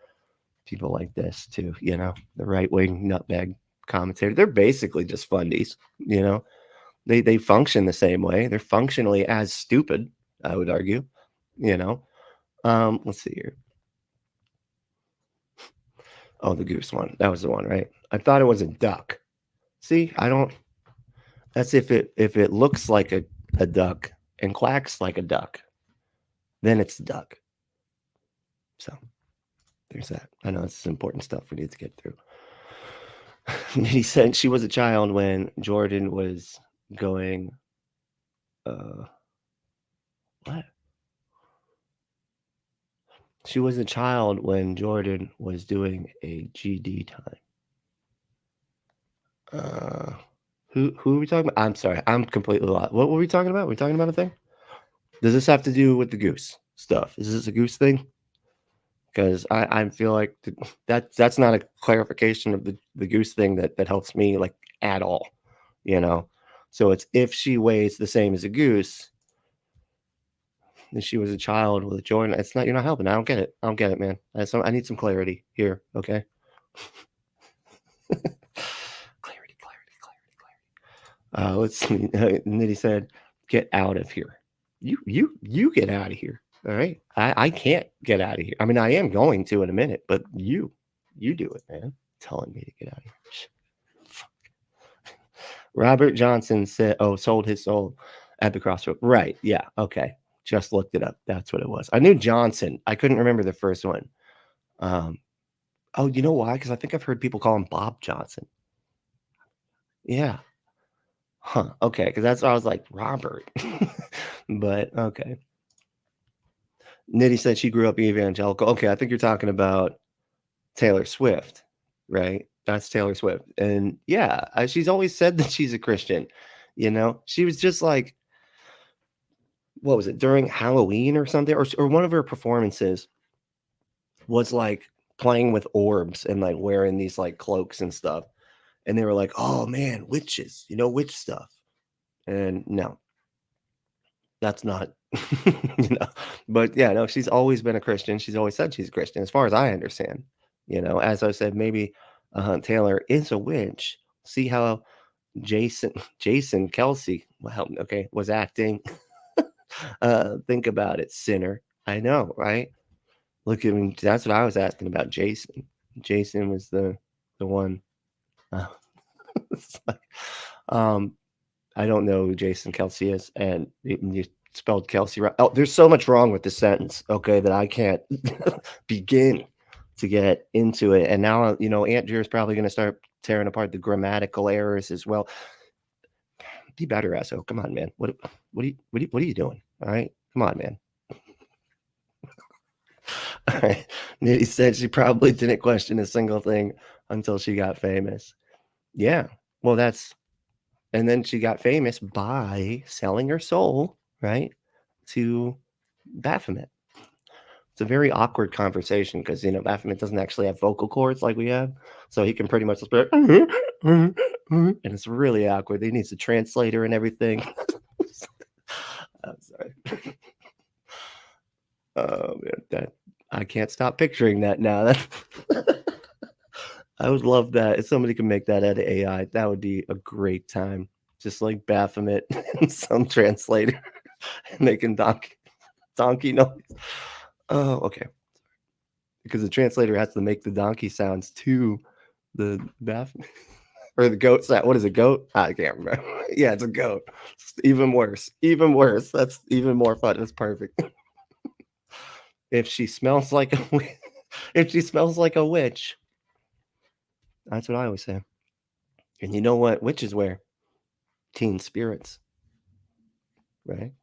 people like this too. The right wing nutbag commentator. They're basically just fundies. They function the same way. They're functionally as stupid, I would argue. Let's see here. Oh, the goose one. That was the one, right? I thought it was a duck. See, that's if it looks like a duck and quacks like a duck, then it's a duck. So there's that. I know it's important stuff we need to get through. He said she was a child when Jordan was going, what? She was a child when Jordan was doing a GD time. Who are we talking about? I'm sorry, I'm completely lost. What were we talking about? Were we talking about a thing? Does this have to do with the goose stuff? Is this a goose thing? Because I feel like that's not a clarification of the goose thing that helps me like at all, So it's if she weighs the same as a goose, and she was a child with a Jordan. It's not, you're not helping. I don't get it, man. I need some clarity here. Okay. Clarity. Let's see. Nitty said, "Get out of here." You get out of here. All right. I can't get out of here. I mean, I am going to in a minute, but you do it, man. Telling me to get out of here. Fuck. Robert Johnson said, sold his soul at the crossroad. Right. Yeah. Okay. Just looked it up. That's what it was. I knew Johnson. I couldn't remember the first one. You know why? Because I think I've heard people call him Bob Johnson. Yeah. Huh. Okay. Because that's why I was like, Robert. But okay. Nitty said she grew up evangelical. Okay. I think you're talking about Taylor Swift, right? That's Taylor Swift. And yeah, she's always said that she's a Christian. She was just like, what was it, during Halloween or something, or one of her performances was like playing with orbs and like wearing these like cloaks and stuff. And they were like, oh man, witches, witch stuff. And no, that's not, but yeah, no, she's always been a Christian. She's always said she's a Christian, as far as I understand. As I said, maybe Taylor is a witch. See how Jason Kelsey, was acting. Think about it, sinner. I know, right? Look at me. That's what I was asking about. Jason. Jason was the one. It's like, I don't know who Jason Kelsey is, and you spelled Kelsey right. Oh, there's so much wrong with this sentence. Okay, that I can't begin to get into it. And now, Aunt Drew is probably going to start tearing apart the grammatical errors as well. Be better, asshole. Come on, man. What are you doing? All right, come on, man. All right. Nitty said she probably didn't question a single thing until she got famous. Yeah, well, and then she got famous by selling her soul, right, to Baphomet. It's a very awkward conversation because, you know, Baphomet doesn't actually have vocal cords like we have. So he can pretty much just be like, and it's really awkward. He needs a translator and everything. I'm sorry. Oh, man, I can't stop picturing that now. I would love that. If somebody could make that out of AI, that would be a great time. Just like Baphomet and some translator making donkey noise. Oh, okay. Because the translator has to make the donkey sounds to the Baphomet or the goat sound. What is a goat? I can't remember. Yeah, it's a goat. It's even worse. Even worse. That's even more fun. That's perfect. If she smells like a witch, that's what I always say. And you know what witches wear? Teen spirits. Right?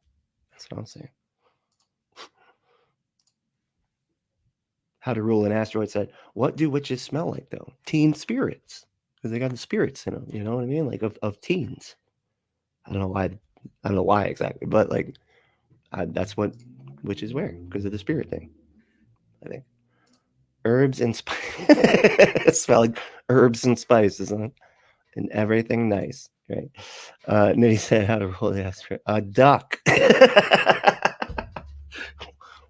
That's what I'm saying. How to Rule an Asteroid said, what do witches smell like, though? Teen spirits. Because they got the spirits in them. You know what I mean? Like of teens. I don't know why exactly. But like, that's what witches wear. Because of the spirit thing. I think. Herbs and spice. Smell like herbs and spices. Huh? And everything nice. Right? And then he said, how to rule the asteroid. A duck.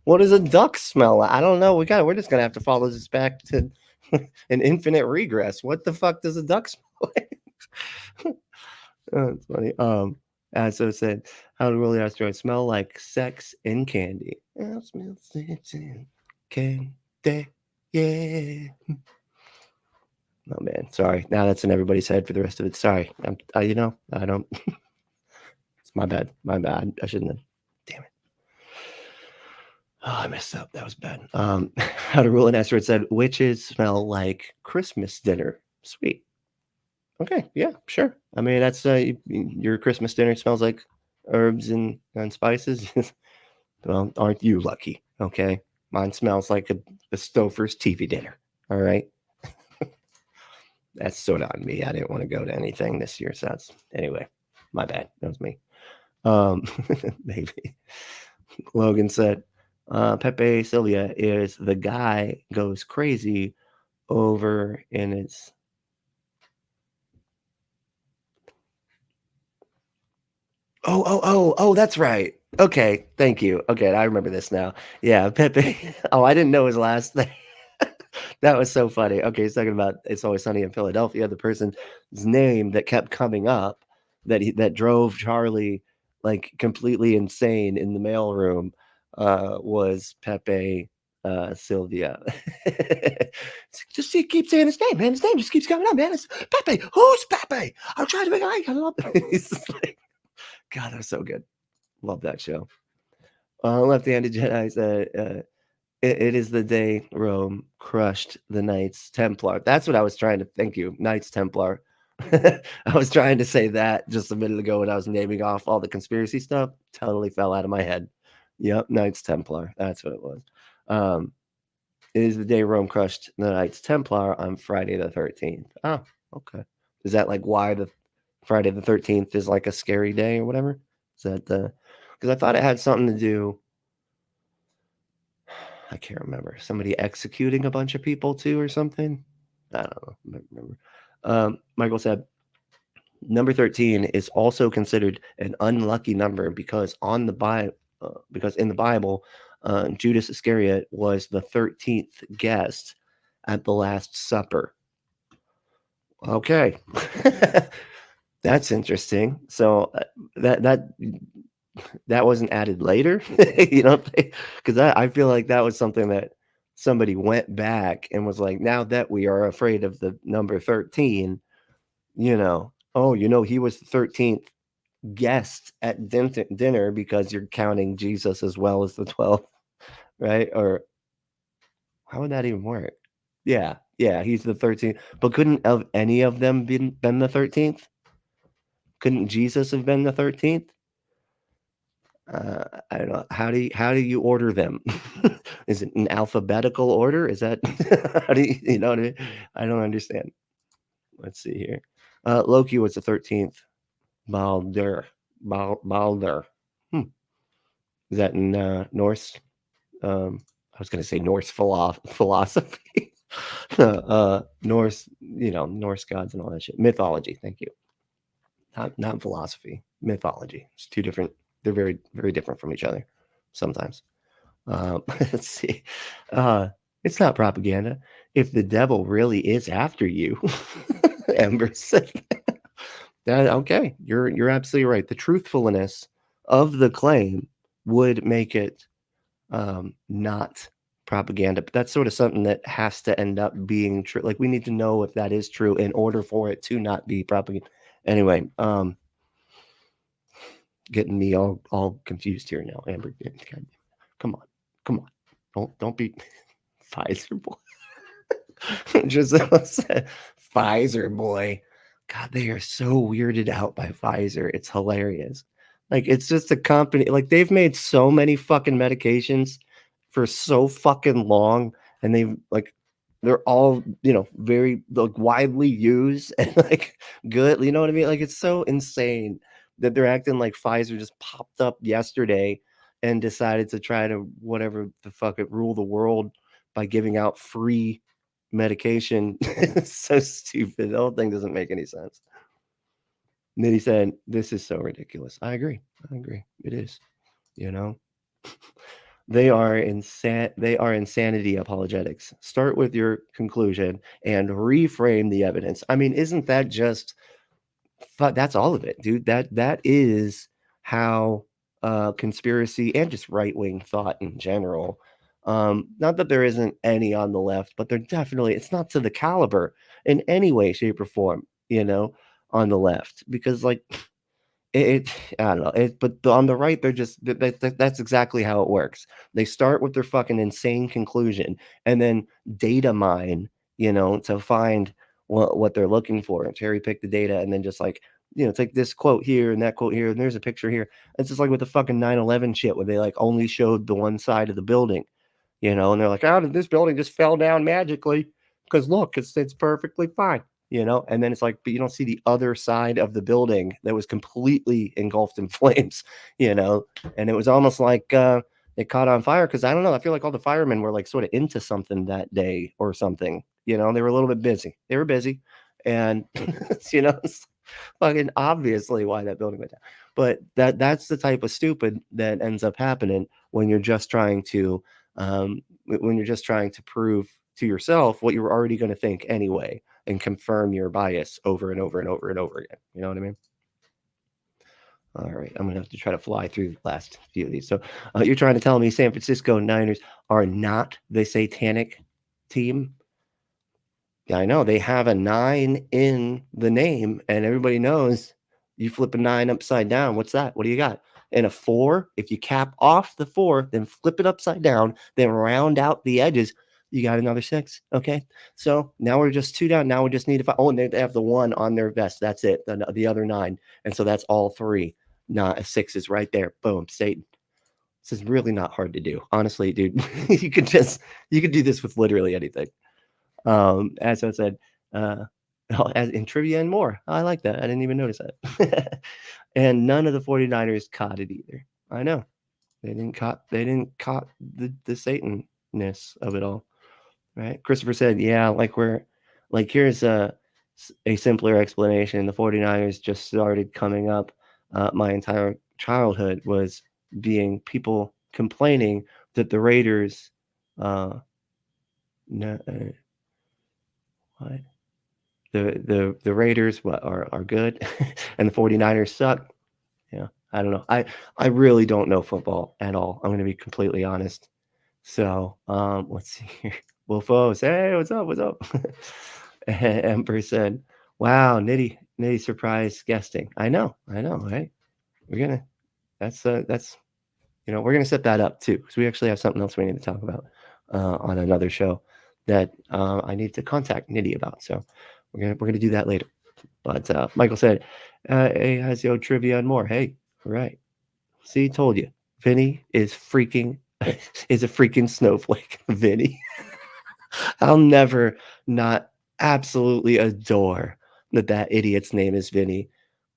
What does a duck smell like? I don't know. We're just gonna have to follow this back to an infinite regress. What the fuck does a duck smell like? Oh, it's funny. As I said, how to rule the asteroid smell like sex and candy. I smell sex and candy. Yeah. Oh man, sorry. Now that's in everybody's head for the rest of it. Sorry. I don't. It's my bad. My bad. I shouldn't have. Damn it. Oh, I messed up. That was bad. How to Rule an Asteroid said, witches smell like Christmas dinner. Sweet. Okay. Yeah, sure. I mean, that's your Christmas dinner smells like herbs and spices. Well, aren't you lucky? Okay. Mine smells like a Stouffer's TV dinner. All right. That's sort of on me. I didn't want to go to anything this year. So that's anyway. My bad. That was me. Maybe. Logan said, Pepe Sylvia is the guy goes crazy over in his. Oh, that's right. Okay, thank you. Okay, I remember this now. Yeah, Pepe. Oh, I didn't know his last name. That was so funny. Okay, he's talking about It's Always Sunny in Philadelphia. The person's name that kept coming up that drove Charlie like completely insane in the mailroom was Pepe Sylvia. Just keep saying his name, man. His name just keeps coming up, man. It's Pepe. Who's Pepe? I'm trying to make eye contact. He's just like, God, that was so good. Love that show. Left-handed Jedi said, it is the day Rome crushed the Knights Templar. That's what I was trying to. Thank you, Knights Templar. I was trying to say that just a minute ago when I was naming off all the conspiracy stuff. Totally fell out of my head. Yep, Knights Templar. That's what it was. It is the day Rome crushed the Knights Templar on Friday the 13th. Oh, okay. Is that like why the Friday the 13th is like a scary day or whatever? Is that the? Because I thought it had something to do. I can't remember. Somebody executing a bunch of people too or something. I don't know. I remember. Michael said, number 13 is also considered an unlucky number because in the Bible, Judas Iscariot was the 13th guest at the Last Supper. Okay. That's interesting. So that wasn't added later, you know, because I feel like that was something that somebody went back and was like, now that we are afraid of the number 13, you know, he was the 13th guest at dinner because you're counting Jesus as well as the 12th, right? Or how would that even work? Yeah, he's the 13th, but couldn't any of them been the 13th? Couldn't Jesus have been the 13th? I don't know. How do you order them? Is it in alphabetical order? Is that how do you know what I mean? I don't understand. Let's see here. Loki was the 13th. Balder. Is that in Norse? I was going to say Norse philosophy, Norse, Norse gods and all that shit. Mythology. Thank you. Not philosophy. Mythology. It's two different. They're very, very different from each other sometimes. Let's see. It's not propaganda. If the devil really is after you, Ember said. Okay, you're absolutely right. The truthfulness of the claim would make it not propaganda, but that's sort of something that has to end up being true. Like, we need to know if that is true in order for it to not be propaganda. Anyway, getting me all confused here now, Amber. Come on, don't be Pfizer boy. Giselle said, Pfizer boy. God, they are so weirded out by Pfizer. It's hilarious. Like, it's just a company. Like, they've made so many fucking medications for so fucking long, and they're all, very like widely used and like good. You know what I mean? Like, it's so insane that they're acting like Pfizer just popped up yesterday and decided to try to whatever the fuck it rule the world by giving out free medication. It's so stupid. The whole thing doesn't make any sense. Nitty said, this is so ridiculous. I agree. It is. They are insanity apologetics. Start with your conclusion and reframe the evidence. I mean, isn't that just that's all of it, dude? That is how conspiracy and just right-wing thought in general. Not that there isn't any on the left, but it's not to the caliber in any way, shape, or form, on the left, because like I don't know. But on the right, they're just that's exactly how it works. They start with their fucking insane conclusion and then data mine, to find what they're looking for and cherry pick the data, and then just like, take this quote here and that quote here, and there's a picture here. It's just like with the fucking 9/11 shit, where they like only showed the one side of the building, and they're like, "How did this building just fell down magically? Because look, it's perfectly fine." And then it's like, but you don't see the other side of the building that was completely engulfed in flames, and it was almost like it caught on fire, because I don't know, I feel like all the firemen were like sort of into something that day or something, they were a little bit busy. They were busy, and it's fucking obviously why that building went down. But that's the type of stupid that ends up happening when you're just trying to prove to yourself what you were already going to think anyway, and confirm your bias over and over and over and over again. You know what I mean? All right, I'm gonna have to try to fly through the last few of these. So you're trying to tell me San Francisco Niners are not the satanic team? Yeah, I know they have a 9 in the name, and everybody knows you flip a 9 upside down. What's that? What do you got? And a 4. If you cap off the 4, then flip it upside down, then round out the edges, you got another 6. Okay, so now we're just 2 down. Now we just need to find. Oh, and they have the 1 on their vest. That's it. The other 9, and so that's all 3. Not a 6 is right there. Boom, Satan. This is really not hard to do, honestly, dude. you could do this with literally anything. As I said, as in trivia and more. I like that. I didn't even notice that. And none of the 49ers caught it either. I know they didn't caught the Satanness of it all. Right? Christopher said, yeah, here's a simpler explanation. The 49ers just started coming up. My entire childhood was being people complaining that the Raiders what? The Raiders are good and the 49ers suck. Yeah, I don't know. I really don't know football at all. I'm going to be completely honest. So, let's see here. Wolfos, hey, what's up? Emperor said, wow, Nitty surprise guesting. I know, right? We're gonna set that up too, because we actually have something else we need to talk about on another show that I need to contact Nitty about. So we're gonna do that later. But Michael said, hey, has your trivia and more. Hey, all right. See, told you. Vinny is a freaking snowflake. Vinny. I'll never not absolutely adore that idiot's name is Vinny.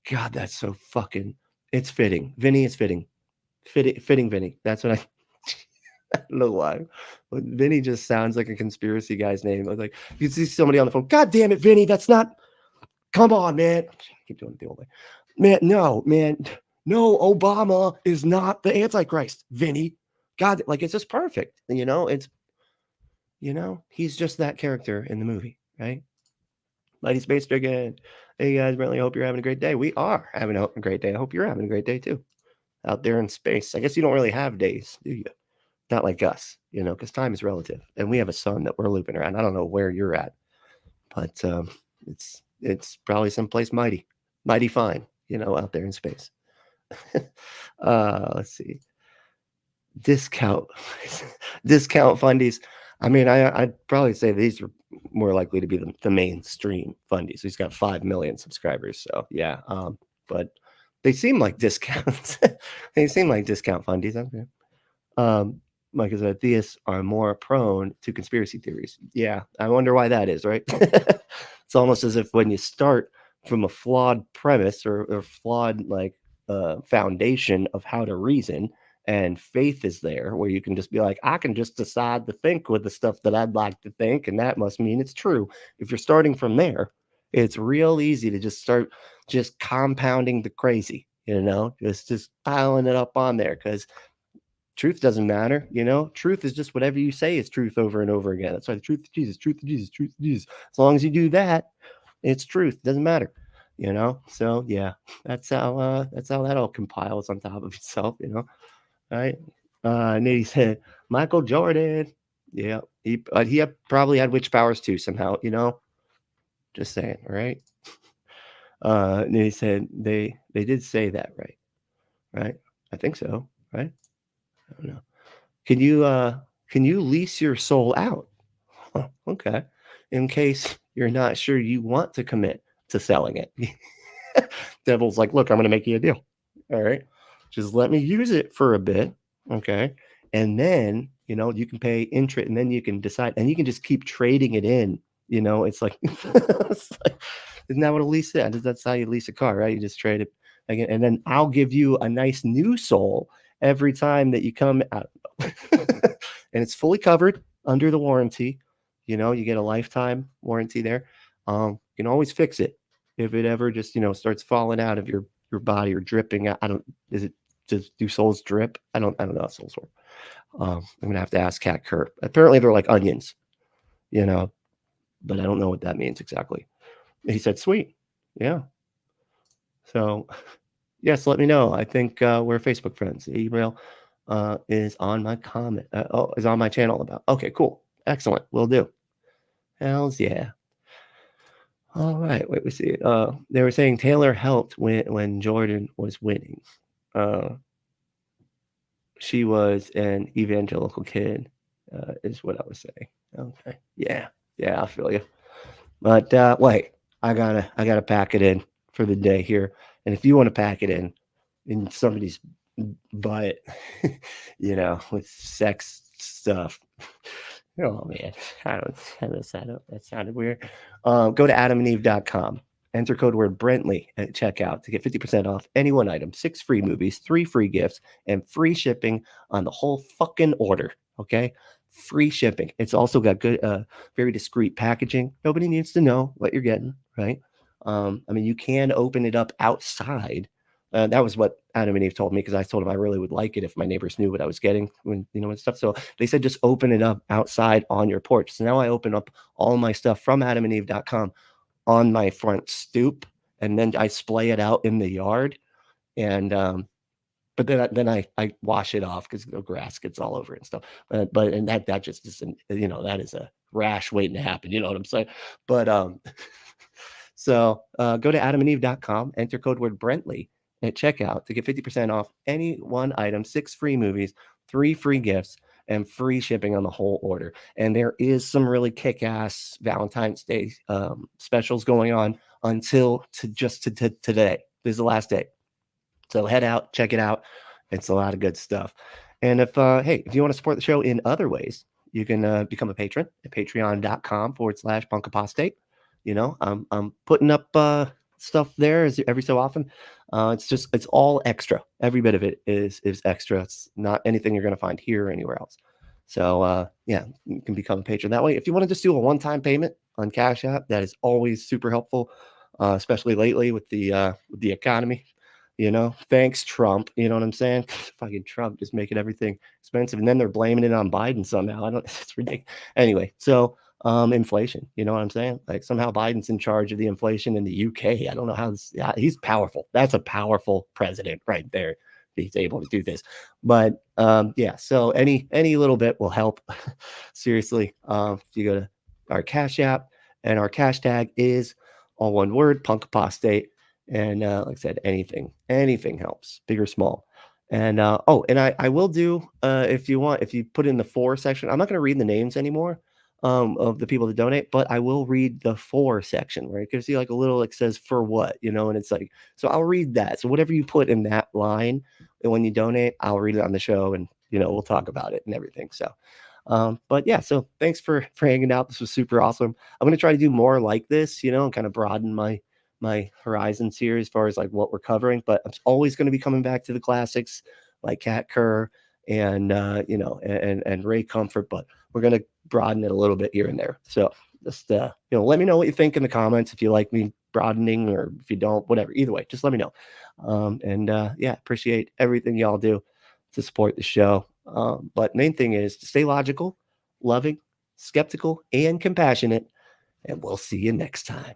God, that's so fucking, it's fitting. Vinny is fitting. Fitting Vinny. That's what I don't know why. But Vinny just sounds like a conspiracy guy's name. Like you see somebody on the phone. God damn it, Vinny, that's not. Come on, man. I keep doing it the old way. Man. No, Obama is not the Antichrist, Vinny. God, like it's just perfect. He's just that character in the movie, right? Mighty Space Dragon. Hey guys, really hope you're having a great day. We are having a great day. I hope you're having a great day too. Out there in space. I guess you don't really have days, do you? Not like us, because time is relative. And we have a sun that we're looping around. I don't know where you're at, but it's probably someplace mighty fine, out there in space. Let's see. Discount fundies. I mean, I'd probably say these are more likely to be the mainstream fundies. He's got 5 million subscribers, so yeah. But they seem like discounts. They seem like discount fundies. Okay. Like I said, theists are more prone to conspiracy theories. Yeah, I wonder why that is, right? It's almost as if when you start from a flawed premise or flawed foundation of how to reason, and faith is there where you can just be like, I can just decide to think with the stuff that I'd like to think, and that must mean it's true. If you're starting from there, it's real easy to just start just compounding the crazy, just piling it up on there, because truth doesn't matter, truth is just whatever you say is truth over and over again. That's why the truth of Jesus, truth of Jesus, truth of Jesus. As long as you do that, it's truth. It doesn't matter, so yeah, that's how that all compiles on top of itself, right? And he said Michael Jordan. Yeah, he probably had witch powers too somehow, just saying, right? And he said they did say that, right? I think so, right? I don't know. Can you lease your soul out? Huh, okay, in case you're not sure you want to commit to selling it. Devil's like, look, I'm going to make you a deal. All right, just let me use it for a bit, okay, and then you can pay interest, and then you can decide, and you can just keep trading it in. It's like, isn't that what a lease is? That's how you lease a car, right? You just trade it again, and then I'll give you a nice new soul every time that you come out. And it's fully covered under the warranty. You get a lifetime warranty there. You can always fix it if it ever just starts falling out of your body or dripping out. Do souls drip? I don't know how souls work. I'm gonna have to ask Cat Kurt. Apparently they're like onions, but I don't know what that means exactly. He said, sweet. Yeah. So yes, let me know. I think we're Facebook friends. The email is on my comment. Is on my channel about. Okay, cool. Excellent. Will do. Hells yeah. All right. Wait, we see. They were saying Taylor helped when Jordan was winning. She was an evangelical kid, is what I was saying. Okay. Yeah. I feel you. But wait, I gotta pack it in for the day here. And if you want to pack it in somebody's butt, with sex stuff. Oh man, that sounded weird. Go to adamandeve.com. Enter code word Brentley at checkout to get 50% off any one item, 6 free movies, 3 free gifts, and free shipping on the whole fucking order. Okay? Free shipping. It's also got good, very discreet packaging. Nobody needs to know what you're getting, right? I mean, you can open it up outside. That was what Adam and Eve told me, because I told them I really would like it if my neighbors knew what I was getting and stuff. So they said just open it up outside on your porch. So now I open up all my stuff from adamandeve.com on my front stoop, and then I splay it out in the yard. And but then I wash it off because the grass gets all over it and stuff. But that just isn't, that is a rash waiting to happen. You know what I'm saying? But so go to adamandeve.com, enter code word Brentley at checkout to get 50% off any one item, 6 free movies, 3 free gifts, and free shipping on the whole order. And there is some really kick-ass Valentine's Day specials going on until today. This is the last day. So head out, check it out. It's a lot of good stuff. And if you want to support the show in other ways, you can become a patron at patreon.com/bunkapostate. I'm putting up stuff there every so often. It's all extra. Every bit of it is extra. It's not anything you're going to find here or anywhere else. So yeah, you can become a patron that way. If you want to just do a one-time payment on Cash App, that is always super helpful, especially lately with the economy. Thanks, Trump. You know what I'm saying? Fucking Trump just making everything expensive. And then they're blaming it on Biden somehow. It's ridiculous. Anyway, so inflation, you know what I'm saying? Like somehow Biden's in charge of the inflation in the UK. I don't know how he's powerful. That's a powerful president right there. He's able to do this. But yeah, so any little bit will help. Seriously. If you go to our Cash App, and our cash tag is all one word, Punk Apostate. And like I said, anything helps, big or small. And and I will do if you put in the for section, I'm not going to read the names anymore of the people that donate, but I will read the for section where it gives you like a little, it says for what, and it's like, so I'll read that. So whatever you put in that line, and when you donate, I'll read it on the show, and we'll talk about it and everything. So but yeah, so thanks for hanging out. This was super awesome. I'm going to try to do more like this, and kind of broaden my horizons here as far as like what we're covering, but I'm always going to be coming back to the classics like Kat Kerr and and Ray Comfort, but we're going to broaden it a little bit here and there. So just let me know what you think in the comments, if you like me broadening or if you don't, whatever. Either way, just let me know. Yeah, appreciate everything y'all do to support the show. But main thing is to stay logical, loving, skeptical, and compassionate, and we'll see you next time.